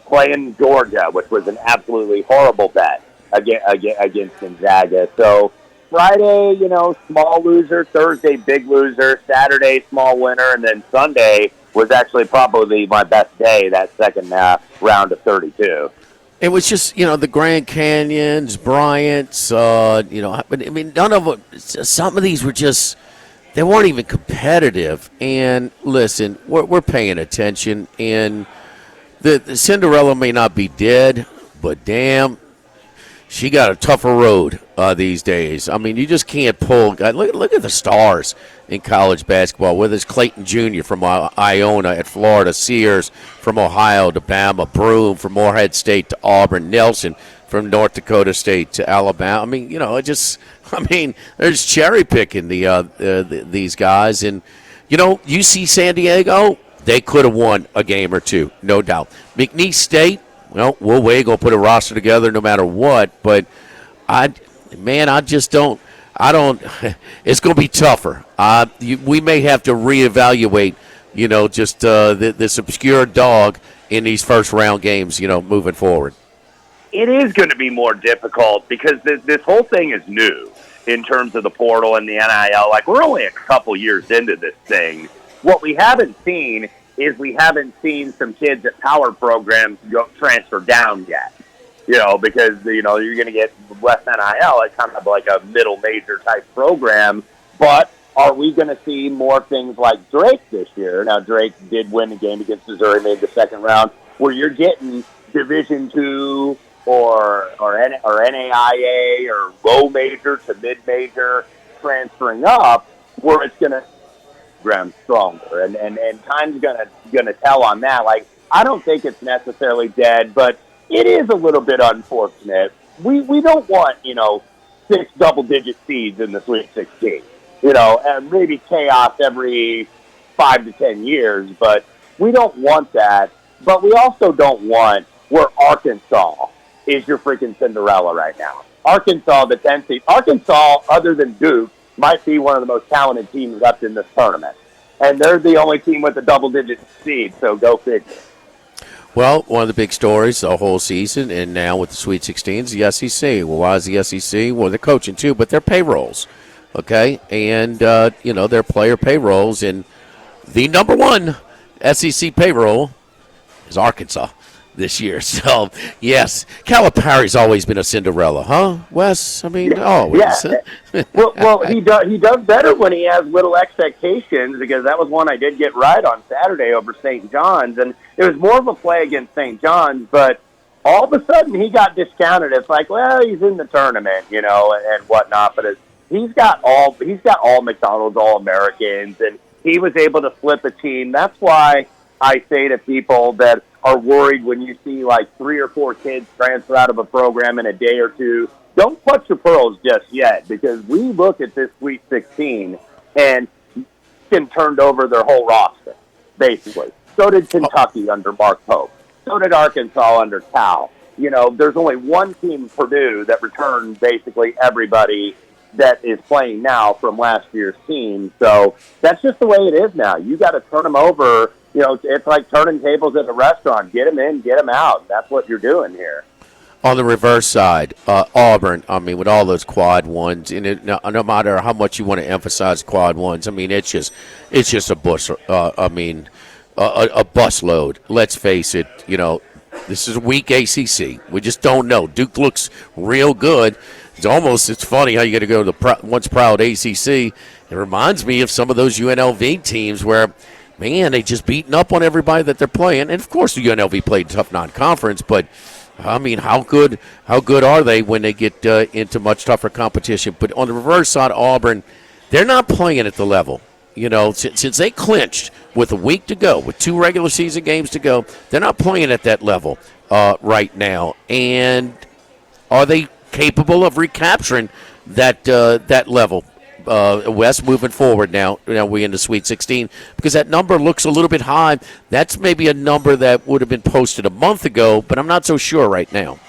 Playing Georgia, which was an absolutely horrible bet against Gonzaga. So Friday, small loser. Thursday, big loser. Saturday, small winner. And then Sunday was actually probably my best day, that second round of 32. It was just, the Grand Canyons, Bryant's, none of them, some of these were just, they weren't even competitive. And listen, we're paying attention. And the Cinderella may not be dead, but damn, she got a tougher road these days. I mean, you just can't pull. Look at the stars in college basketball, whether it's Clayton Jr. from Iona at Florida, Sears from Ohio to Bama, Broome from Morehead State to Auburn, Nelson from North Dakota State to Alabama. I mean, there's cherry picking these guys. And, UC San Diego, they could have won a game or two, no doubt. McNeese State, well, we're going to put a roster together no matter what, but I just don't – it's going to be tougher. We may have to reevaluate just this obscure dog in these first round games, moving forward? It is going to be more difficult because this whole thing is new in terms of the portal and the NIL. Like, we're only a couple years into this thing. What we haven't seen is we haven't seen some kids at power programs go transfer down yet. Because, you're going to get less NIL at kind of like a middle major type program. But are we going to see more things like Drake this year? Now, Drake did win the game against Missouri, made the second round, where you're getting Division II or NAIA or low major to mid major transferring up, where it's going to ground stronger, and time's gonna tell on that. Like, I don't think it's necessarily dead, but it is a little bit unfortunate. We don't want 6 double-digit seeds in the Sweet 16, and maybe chaos every 5 to 10 years, but we don't want that. But we also don't want where Arkansas is your freaking Cinderella right now. Arkansas, the 10th seed. Arkansas, other than Duke, might be one of the most talented teams left in this tournament. And they're the only team with a double-digit seed, so go figure. Well, one of the big stories the whole season, and now with the Sweet 16, is the SEC. Well, why is the SEC? Well, they're coaching too, but their payrolls, okay? And, their player payrolls, and the number one SEC payroll is Arkansas this year. So, yes, Calipari's always been a Cinderella, huh, Wes? I mean, always. Yeah. well, he does better when he has little expectations, because that was one I did get right on Saturday over St. John's, and it was more of a play against St. John's, but all of a sudden he got discounted. It's like, well, he's in the tournament, and whatnot, but he's got all McDonald's All-Americans, and he was able to flip a team. That's why I say to people that are worried when you see like 3 or 4 kids transfer out of a program in a day or two, don't clutch your pearls just yet, because we look at this Sweet 16 and turned over their whole roster, basically. So did Kentucky under Mark Pope. So did Arkansas under Cal. There's only one team, Purdue, that returned basically everybody that is playing now from last year's team. So that's just the way it is now. You got to turn them over. It's like turning tables at a restaurant. Get them in, get them out. That's what you're doing here. On the reverse side, Auburn, I mean, with all those quad ones, and no matter how much you want to emphasize quad ones, I mean, it's just a bus. A bus load. Let's face it. This is a weak ACC. We just don't know. Duke looks real good. It's funny how you got to go to the once proud ACC. It reminds me of some of those UNLV teams where, man, they just beating up on everybody that they're playing. And, of course, the UNLV played tough non-conference, but, I mean, how good are they when they get into much tougher competition? But on the reverse side, Auburn, they're not playing at the level. Since they clinched with a week to go, with 2 regular season games to go, they're not playing at that level right now. And are they capable of recapturing that level? West moving forward now we're in the Sweet 16, because that number looks a little bit high. That's maybe a number that would have been posted a month ago, but I'm not so sure right now.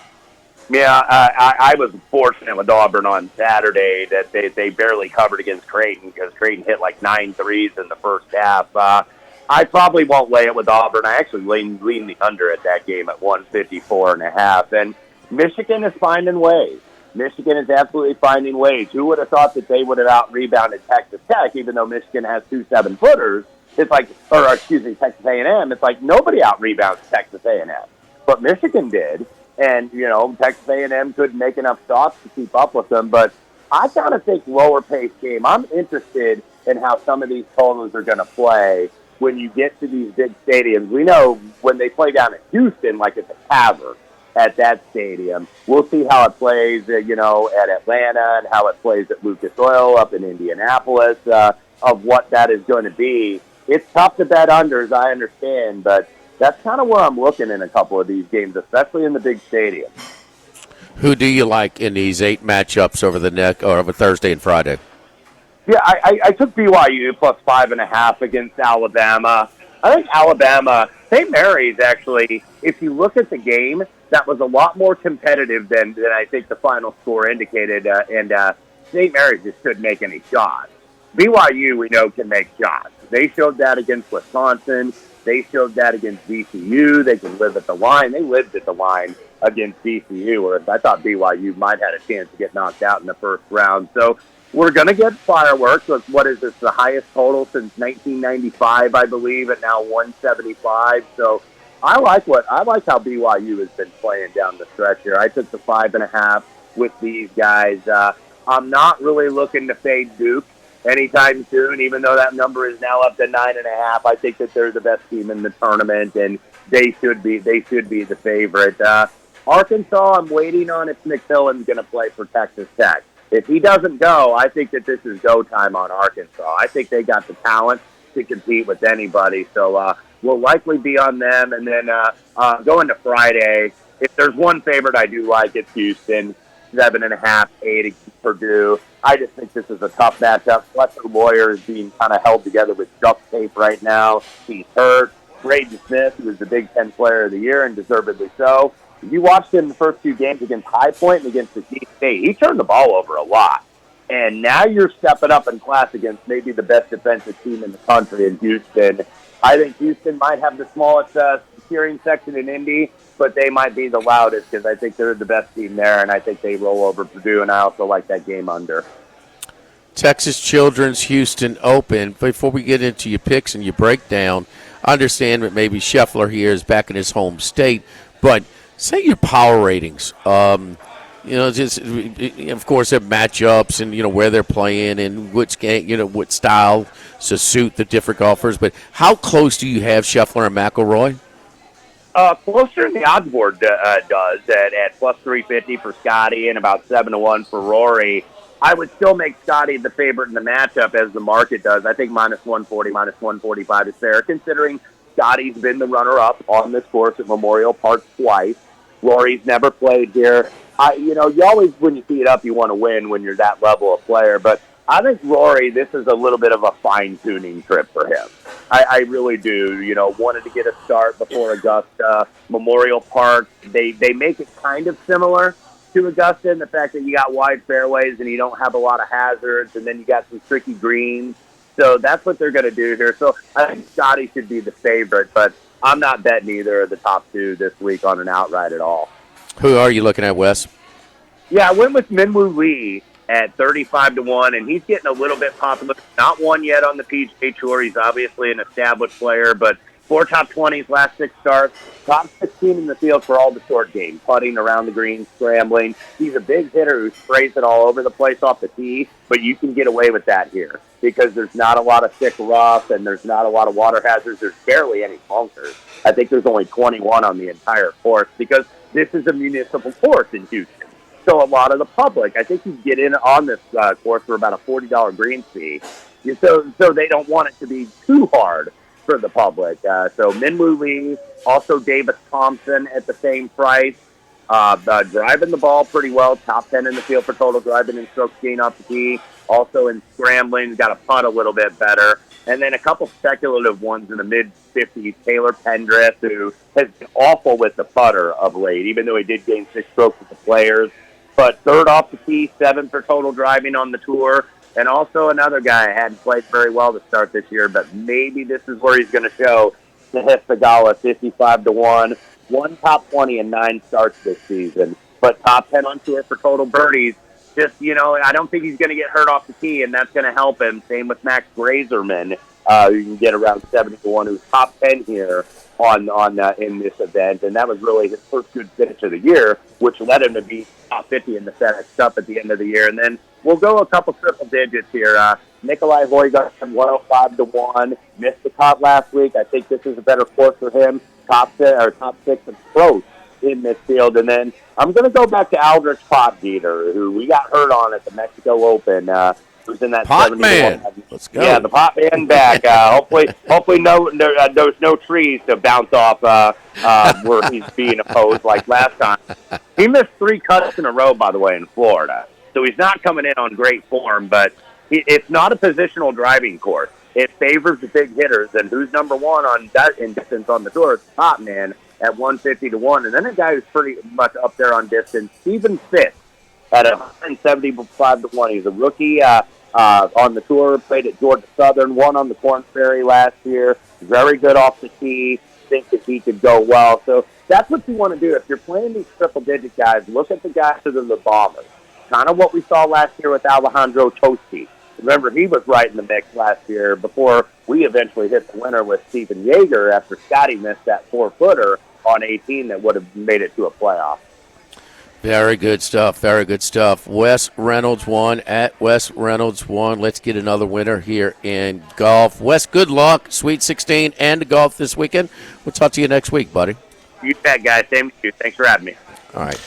Yeah, I was fortunate with Auburn on Saturday that they barely covered against Creighton, because Creighton hit like 9 threes in the first half. I probably won't lay it with Auburn. I actually lean the under at that game at 154.5. And Michigan is finding ways. Michigan is absolutely finding ways. Who would have thought that they would have out-rebounded Texas Tech, even though Michigan has 2 7-footers? It's like, Texas A&M. It's like nobody out-rebounds Texas A&M. But Michigan did, and, Texas A&M couldn't make enough shots to keep up with them. But I kind of think lower-paced game. I'm interested in how some of these totals are going to play when you get to these big stadiums. We know when they play down in Houston, like it's a cavern at that stadium. We'll see how it plays, at Atlanta, and how it plays at Lucas Oil up in Indianapolis, of what that is going to be. It's tough to bet unders, I understand, but that's kind of where I'm looking in a couple of these games, especially in the big stadiums. Who do you like in these 8 matchups over Thursday and Friday? Yeah, I took BYU plus 5.5 against Alabama. I think Alabama, St. Mary's actually, if you look at the game, that was a lot more competitive than I think the final score indicated, and St. Mary's just couldn't make any shots. BYU, we know, can make shots. They showed that against Wisconsin. They showed that against VCU. They can live at the line. They lived at the line against VCU, whereas I thought BYU might have had a chance to get knocked out in the first round. So we're going to get fireworks. What is this, the highest total since 1995, I believe, at now 175. So I like how BYU has been playing down the stretch here. I took the 5.5 with these guys. I'm not really looking to fade Duke anytime soon, even though that number is now up to 9.5. I think that they're the best team in the tournament, and they should be the favorite. Arkansas, I'm waiting on if McMillan's going to play for Texas Tech. If he doesn't go, I think that this is go time on Arkansas. I think they got the talent to compete with anybody, so we'll likely be on them. And then going to Friday, if there's one favorite I do like, it's Houston. 7.5, 8 against Purdue. I just think this is a tough matchup. Fletcher Lawyer is being kind of held together with duct tape right now. He's hurt. Braden Smith, who was the Big Ten Player of the Year, and deservedly so. If you watched him in the first two games against High Point and against the State, he turned the ball over a lot. And now you're stepping up in class against maybe the best defensive team in the country in Houston. I think Houston might have the smallest cheering section in Indy, but they might be the loudest because I think they're the best team there, and I think they roll over Purdue, and I also like that game under. Texas Children's Houston Open. Before we get into your picks and your breakdown, I understand that maybe Scheffler here is back in his home state, but say your power ratings. Just of course, have matchups and where they're playing and which game, what style to suit the different golfers. But how close do you have Scheffler and McIlroy? Closer than the odds board does at plus 350 for Scotty and about 7-1 for Rory. I would still make Scotty the favorite in the matchup as the market does. I think minus 140, minus 145 is fair, considering Scotty's been the runner-up on this course at Memorial Park twice. Rory's never played here. You always, when you see it up, you want to win when you're that level of player. But I think Rory, this is a little bit of a fine-tuning trip for him. I really do. Wanted to get a start before Augusta. Memorial Park, they make it kind of similar to Augusta in the fact that you got wide fairways and you don't have a lot of hazards, and then you got some tricky greens. So that's what they're going to do here. So I think Scotty should be the favorite, but I'm not betting either of the top two this week on an outright at all. Who are you looking at, Wes? Yeah, I went with Minwoo Lee at 35-1, and he's getting a little bit popular. Not won yet on the PGA Tour. He's obviously an established player, but 4 top 20s last 6 starts. Top 16 in the field for all the short game, putting around the green, scrambling. He's a big hitter who sprays it all over the place off the tee, but you can get away with that here because there's not a lot of thick rough and there's not a lot of water hazards. There's barely any bunkers. I think there's only 21 on the entire course because this is a municipal course in Houston. So a lot of the public, I think you get in on this course for about a $40 green fee. So they don't want it to be too hard for the public. So Minwoo Lee, also Davis Thompson at the same price. Driving the ball pretty well, top 10 in the field for total driving and strokes gain off the tee. Also in scrambling, got a putt a little bit better. And then a couple speculative ones in the mid-50s. Taylor Pendrith, who has been awful with the putter of late, even though he did gain 6 strokes with the Players. But third off the tee, 7 for total driving on the tour. And also another guy hadn't played very well to start this year, but maybe this is where he's going to show. Sahith Theegala, 55-1. 1 top 20 and 9 starts this season. But top 10 on tour for total birdies. Just, I don't think he's going to get hurt off the tee, and that's going to help him. Same with Max Grazerman, who can get around 70-1, who's top 10 here in this event. And that was really his first good finish of the year, which led him to be top 50 in the FedEx Cup at the end of the year. And then we'll go a couple triple digits here. Nikolai Højgaard, 105-1. Missed the cut last week. I think this is a better course for him. Top 6 approach in this field. And then I'm going to go back to Aldrich Potgieter, who we got hurt on at the Mexico Open. Who's in that Pot Man? Let's go. Yeah, the Pot Man back. Hopefully, there's no trees to bounce off where he's being opposed like last time. He missed 3 cuts in a row, by the way, in Florida. So he's not coming in on great form, but it's not a positional driving course. It favors the big hitters, and who's number one in distance on the tour is Pot Man at 150-1. And then a guy who's pretty much up there on distance, Stephen Fitz, at 175-1. He's a rookie. on the tour, played at Georgia Southern, won on the Korn Ferry last year, very good off the tee, think that he could go well. So that's what you want to do. If you're playing these triple-digit guys, look at the guys that are the bombers. Kind of what we saw last year with Alejandro Tosti. Remember, he was right in the mix last year before we eventually hit the winner with Stephen Yeager after Scotty missed that 4-footer on 18 that would have made it to a playoff. Very good stuff. Very good stuff. Wes Reynolds won at Wes Reynolds won. Let's get another winner here in golf. Wes, good luck. Sweet 16 and golf this weekend. We'll talk to you next week, buddy. You bet, guys. Same to you. Thanks for having me. All right.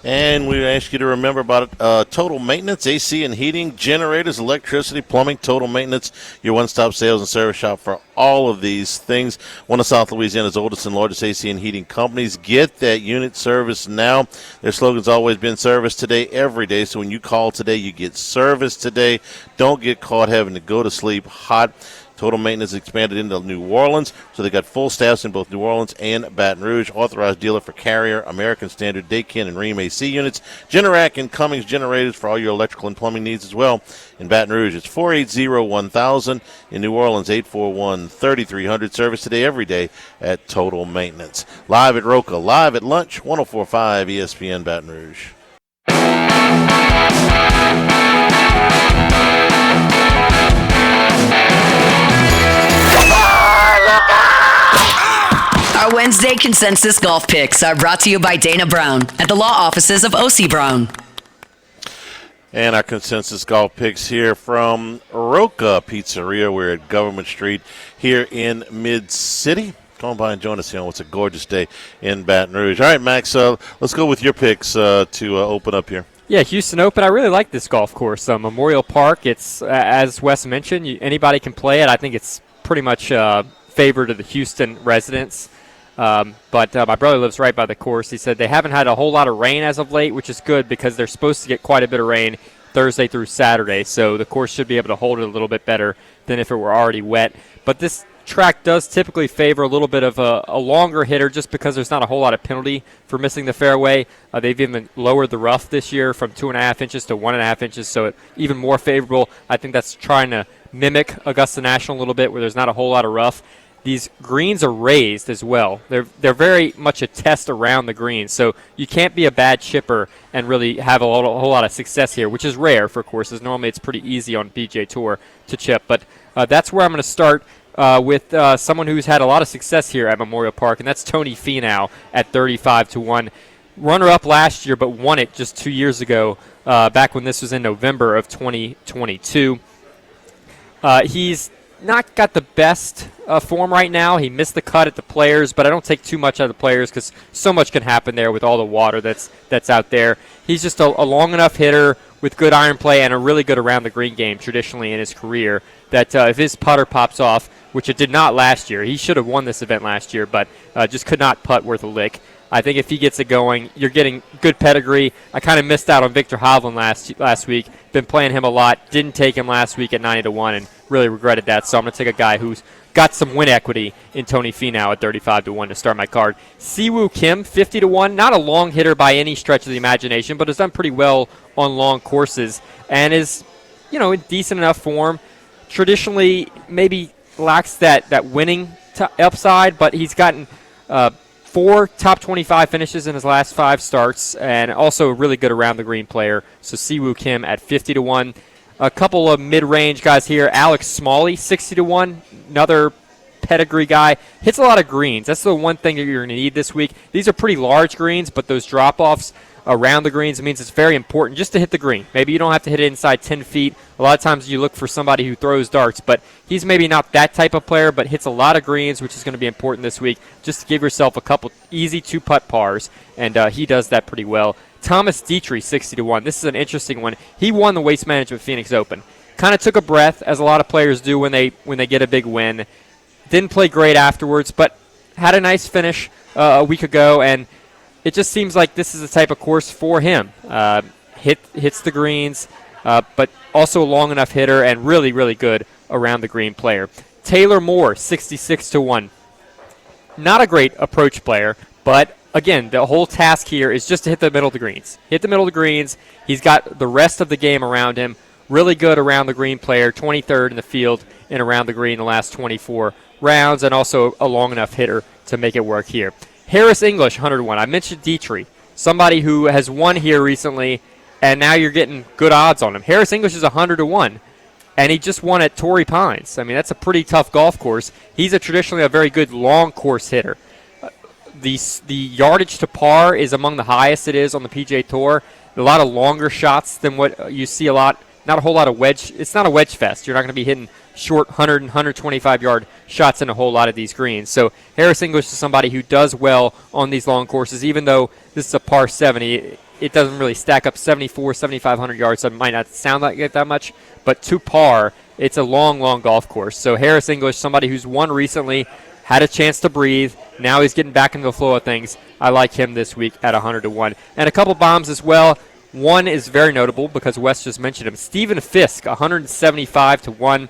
And we ask you to remember about Total Maintenance, AC and heating, generators, electricity, plumbing, Total Maintenance, your one-stop sales and service shop for all of these things. One of South Louisiana's oldest and largest AC and heating companies. Get that unit service now. Their slogan's always been service today, every day. So when you call today, you get service today. Don't get caught having to go to sleep hot. Total Maintenance expanded into New Orleans, so they got full staffs in both New Orleans and Baton Rouge. Authorized dealer for Carrier, American Standard, Daikin, and Rheem AC units. Generac and Cummings generators for all your electrical and plumbing needs as well. In Baton Rouge, it's 480-1000. In New Orleans, 841-3300. Service today, every day at Total Maintenance. Live at Roca, live at lunch, 104.5 ESPN Baton Rouge. Our Wednesday consensus golf picks are brought to you by Dana Brown at the law offices of O.C. Brown. And our consensus golf picks here from Roca Pizzeria. We're at Government Street here in Mid-City. Come by and join us here on what's a gorgeous day in Baton Rouge. All right, Max, let's go with your picks to open up here. Yeah, Houston Open. I really like this golf course. Memorial Park, it's, as Wes mentioned, anybody can play it. I think it's pretty much favored to the Houston residents. But my brother lives right by the course. He said they haven't had a whole lot of rain as of late, which is good because they're supposed to get quite a bit of rain Thursday through Saturday. So the course should be able to hold it a little bit better than if it were already wet. But this track does typically favor a little bit of a longer hitter just because there's not a whole lot of penalty for missing the fairway. They've even lowered the rough this year from 2.5 inches to 1.5 inches, so it even more favorable. I think that's trying to mimic Augusta National a little bit where there's not a whole lot of rough. These greens are raised as well. They're very much a test around the greens, so you can't be a bad chipper and really have a whole lot of success here, which is rare for courses. Normally it's pretty easy on PGA Tour to chip, but that's where I'm going to start with someone who's had a lot of success here at Memorial Park, and that's Tony Finau at 35-1. Runner-up last year, but won it just 2 years ago, back when this was in November of 2022. He's not got the best form right now. He missed the cut at the Players, but I don't take too much out of the Players because so much can happen there with all the water that's out there. He's just a long enough hitter with good iron play and a really good around-the-green game traditionally in his career that if his putter pops off, which it did not last year, he should have won this event last year, but just could not putt worth a lick. I think if he gets it going, you're getting good pedigree. I kind of missed out on Victor Hovland last week. Been playing him a lot. Didn't take him last week at 90-1 and really regretted that. So I'm going to take a guy who's got some win equity in Tony Finau at 35-1 to start my card. Siwoo Kim, 50-1. Not a long hitter by any stretch of the imagination, but has done pretty well on long courses and is, in decent enough form. Traditionally, maybe lacks that winning upside, but he's gotten 4 top 25 finishes in his last 5 starts, and also a really good around-the-green player. So Siwoo Kim at 50-1. A couple of mid-range guys here. Alex Smalley, 60-1. Another pedigree guy. Hits a lot of greens. That's the one thing that you're going to need this week. These are pretty large greens, but those drop-offs around the greens means it's very important just to hit the green. Maybe you don't have to hit it inside 10 feet. A lot of times you look for somebody who throws darts, but he's maybe not that type of player, but hits a lot of greens, which is going to be important this week, just to give yourself a couple easy 2-putt pars, and he does that pretty well. Thomas Dietrich, 60-1. This is an interesting one. He won the Waste Management Phoenix Open. Kind of took a breath, as a lot of players do when they get a big win. Didn't play great afterwards, but had a nice finish a week ago, and it just seems like this is the type of course for him. Hits the greens, but also a long enough hitter and really, really good around the green player. Taylor Moore, 66-1. Not a great approach player, but again, the whole task here is just to hit the middle of the greens. Hit the middle of the greens. He's got the rest of the game around him. really good around the green player, 23rd in the field and around the green the last 24 rounds, and also a long enough hitter to make it work here. Harris English, 101. I mentioned Dietrich, somebody who has won here recently, and now you're getting good odds on him. Harris English is 100-1, and he just won at Torrey Pines. I mean, that's a pretty tough golf course. He's traditionally a very good long course hitter. The yardage to par is among the highest it is on the PGA Tour. A lot of longer shots than what you see a lot. Not a whole lot of wedge. It's not a wedge fest. You're not going to be hitting short 100 and 125-yard shots in a whole lot of these greens. So Harris English is somebody who does well on these long courses, even though this is a par 70. It doesn't really stack up 74, 7,500 yards, so it might not sound like it that much. But to par, it's a long, long golf course. So Harris English, somebody who's won recently, had a chance to breathe. Now he's getting back into the flow of things. I like him this week at 100-1. And a couple bombs as well. One is very notable because Wes just mentioned him. Stephen Fisk, 175-1.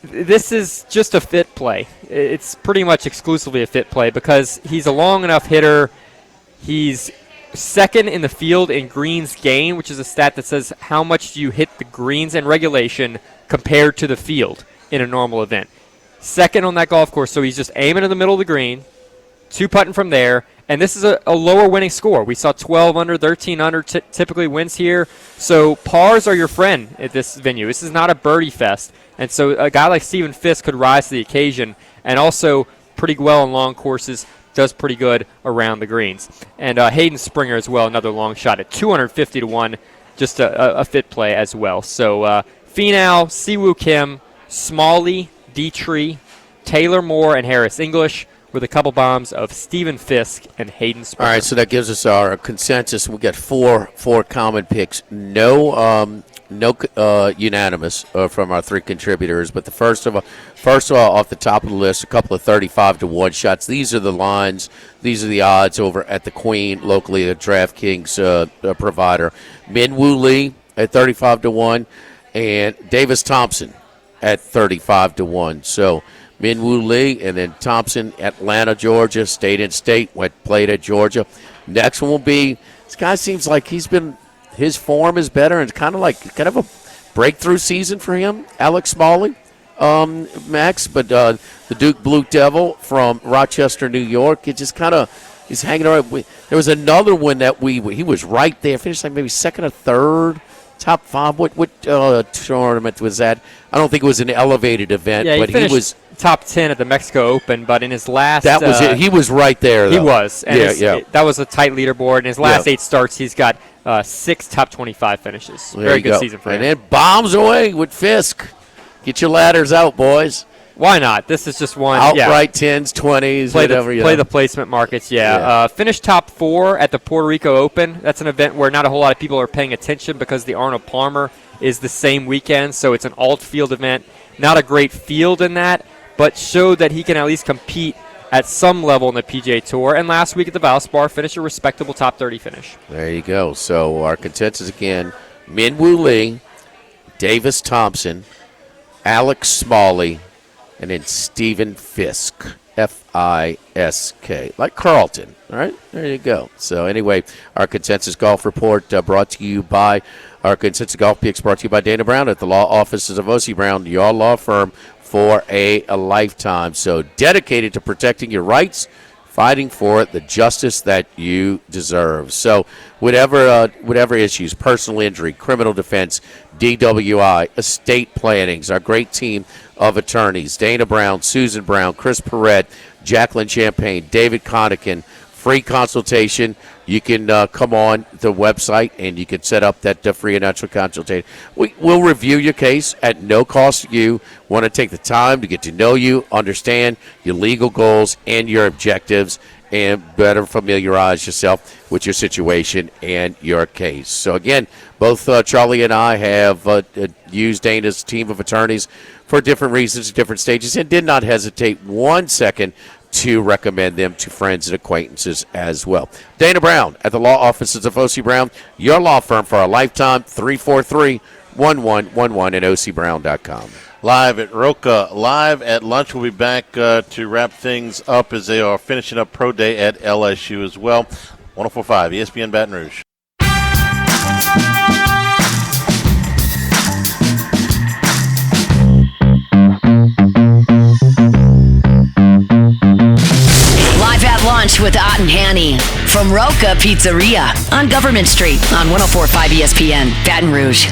This is just a fit play. It's pretty much exclusively a fit play because he's a long enough hitter. He's second in the field in greens gain, which is a stat that says how much do you hit the greens in regulation compared to the field in a normal event. Second on that golf course, so he's just aiming in the middle of the green, two putting from there, and this is a lower winning score. We saw 12 under, 13 under typically wins here, so pars are your friend at this venue. This is not a birdie fest, and so a guy like Stephen Fisk could rise to the occasion, and also pretty well on long courses, does pretty good around the greens. And Hayden Springer as well, another long shot at 250-1, just a fit play as well. So Finau, Siwoo Kim, Smalley, Dietrich, Taylor Moore, and Harris English with a couple bombs of Stephen Fisk and Hayden Springer. All right, so that gives us our consensus. We got four common picks. No unanimous from our three contributors. But first of all, off the top of the list, a couple of 35-1 shots. These are the lines. These are the odds over at the Queen, locally the DraftKings provider. Min Woo Lee at 35-1, and Davis Thompson at 35-1. So Min Woo Lee and then Thompson, Atlanta, Georgia, state and state, played at Georgia. Next one will be, this guy seems like his form is better, and it's kind of a breakthrough season for him, Alex Smalley, Max. But the Duke Blue Devil from Rochester, New York, it just kind of he's hanging around. There was another one that he was right there, finished like maybe second or third. Top five. What tournament was that? I don't think it was an elevated event, yeah, but he was top 10 at the Mexico Open. But in his last, that was it. He was right there. Though. He was. And that was a tight leaderboard. In his last 8 starts, he's got 6 top 25 finishes. Very good season for him. And then bombs away with Fisk. Get your ladders out, boys. Why not? This is just one. Outright 10s, 20s, play whatever. Play the placement markets, finished top 4 at the Puerto Rico Open. That's an event where not a whole lot of people are paying attention because the Arnold Palmer is the same weekend, so it's an alt-field event. Not a great field in that, but showed that he can at least compete at some level in the PGA Tour. And last week at the Valspar, finished a respectable top 30 finish. There you go. So our consensus again, Min Woo Lee, Davis Thompson, Alex Smalley, and then Stephen Fisk, F-I-S-K, like Carlton. All right, there you go. So anyway, our Consensus Golf Report brought to you by our Consensus Golf Picks brought to you by Dana Brown at the law offices of O.C. Brown, your law firm for a lifetime. So dedicated to protecting your rights, fighting for the justice that you deserve. So whatever issues, personal injury, criminal defense, DWI, estate plannings, our great team of attorneys, Dana Brown, Susan Brown, Chris Perrette, Jacqueline Champagne, David Connican, free consultation. You can come on the website and you can set up that free and natural consultation. We'll review your case at no cost to you. Want to take the time to get to know you, understand your legal goals and your objectives, and better familiarize yourself with your situation and your case. So again, both Charlie and I have used Dana's team of attorneys for different reasons at different stages and did not hesitate 1 second to recommend them to friends and acquaintances as well. Dana Brown at the law offices of O.C. Brown, your law firm for a lifetime, 343-1111 at ocbrown.com. Live at Roca, live at lunch. We'll be back to wrap things up as they are finishing up Pro Day at LSU as well. 104.5 ESPN Baton Rouge. Lunch with Ott and Hanny from Roca Pizzeria on Government Street on 104.5 ESPN, Baton Rouge.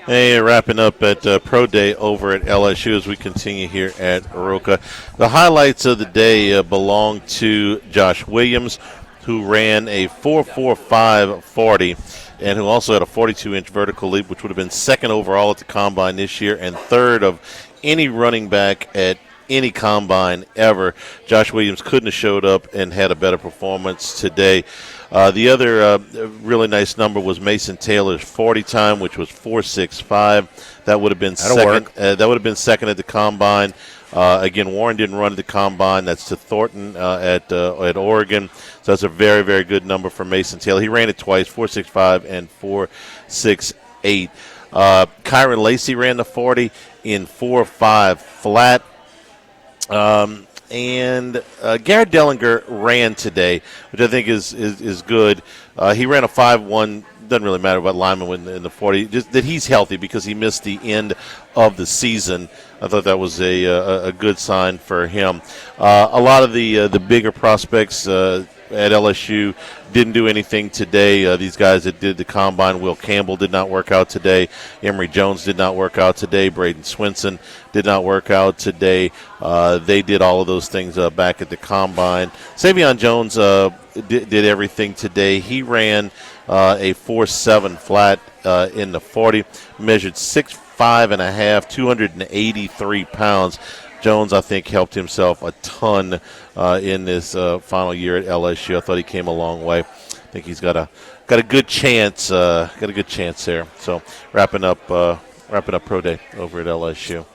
Hey, wrapping up at Pro Day over at LSU as we continue here at Roca. The highlights of the day belong to Josh Williams, who ran a 4.45 40 and who also had a 42-inch vertical leap, which would have been second overall at the Combine this year and third of any running back at any Combine ever. Josh Williams couldn't have showed up and had a better performance today. The other really nice number was Mason Taylor's 40 time, which was 4.65. That would have been second. That would have been second at the Combine. Again, Warren didn't run at the Combine. That's to Thornton at Oregon. So that's a very, very good number for Mason Taylor. He ran it twice, 4.65 and 4.68. Kyron Lacey ran the 40 in 4.5 flat. And Garrett Dellinger ran today, which I think is good. He ran a 5.1. Doesn't really matter about Lyman in the 40. Just that he's healthy because he missed the end of the season. I thought that was a good sign for him. A lot of the bigger prospects at LSU didn't do anything today. These guys that did the Combine, Will Campbell did not work out today. Emory Jones did not work out today. Braden Swinson did not work out today. They did all of those things back at the Combine. Savion Jones did everything today. He ran a 4.7 flat in the 40, measured 6'5 and a half, 283 pounds. Jones, I think, helped himself a ton in this final year at LSU. I thought he came a long way. I think he's got a good chance. Got a good chance there. So wrapping up Pro Day over at LSU.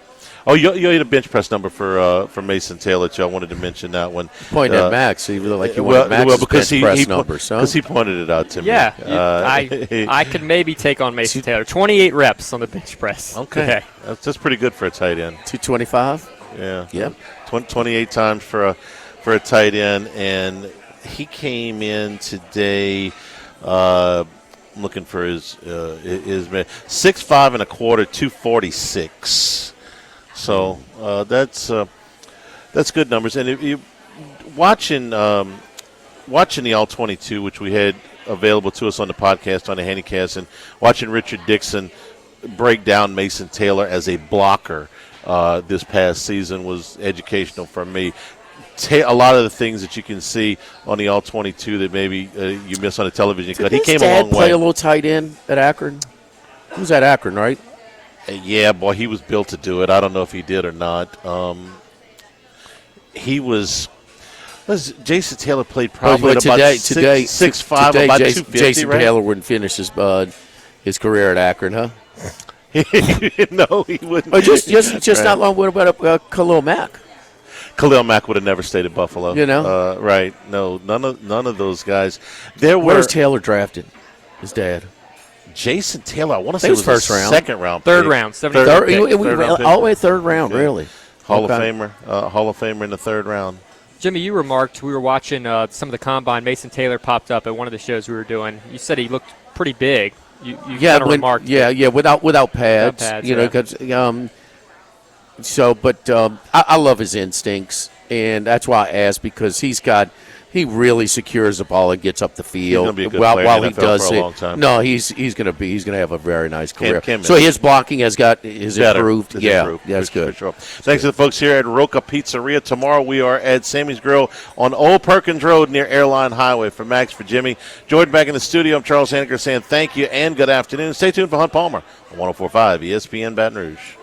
Oh, you had a bench press number for Mason Taylor too. I wanted to mention that one. Point at Max. So you really like you wanted Max's bench press number, so because he pointed it out to me. Yeah, I could maybe take on Mason Taylor. 28 reps on the bench press. Okay, that's pretty good for a tight end. 225. Yeah. Yep. 28 times for a tight end, and he came in today. Looking for his 6'5 and a quarter, 246. So that's good numbers. And if you watching the All 22, which we had available to us on the podcast on the Handycast, and watching Richard Dixon break down Mason Taylor as a blocker this past season was educational for me. A lot of the things that you can see on the All 22 that maybe you miss on a television cut. He came a long way. Play a little tight end at Akron. He was at Akron, right? Yeah, boy, he was built to do it. I don't know if he did or not. He was. Jason Taylor played probably about 6'5", about 250, Jason right? Taylor wouldn't finish his career at Akron, huh? No, he wouldn't. Oh, just not long. What about Khalil Mack? Khalil Mack would have never stayed at Buffalo. You know, right? No, none of those guys. Where was Taylor drafted? His dad. Jason Taylor, I want to say was first round, second round, third round, all the way third round, yeah. Really. Hall of Famer in the third round. Jimmy, you remarked we were watching some of the Combine. Mason Taylor popped up at one of the shows we were doing. You said he looked pretty big. You kind of remarked. Yeah, without pads. You know, because I love his instincts, and that's why I asked, because he really secures the ball and gets up the field while he does it. No, he's going to have a very nice career. So his blocking has improved. Yeah, that's good. Sure. Thanks to the folks here at Roca Pizzeria. Tomorrow we are at Sammy's Grill on Old Perkins Road near Airline Highway. For Max, for Jimmy, Jordan back in the studio. I'm Charles Hanniger saying thank you and good afternoon. Stay tuned for Hunt Palmer on 104.5 ESPN Baton Rouge.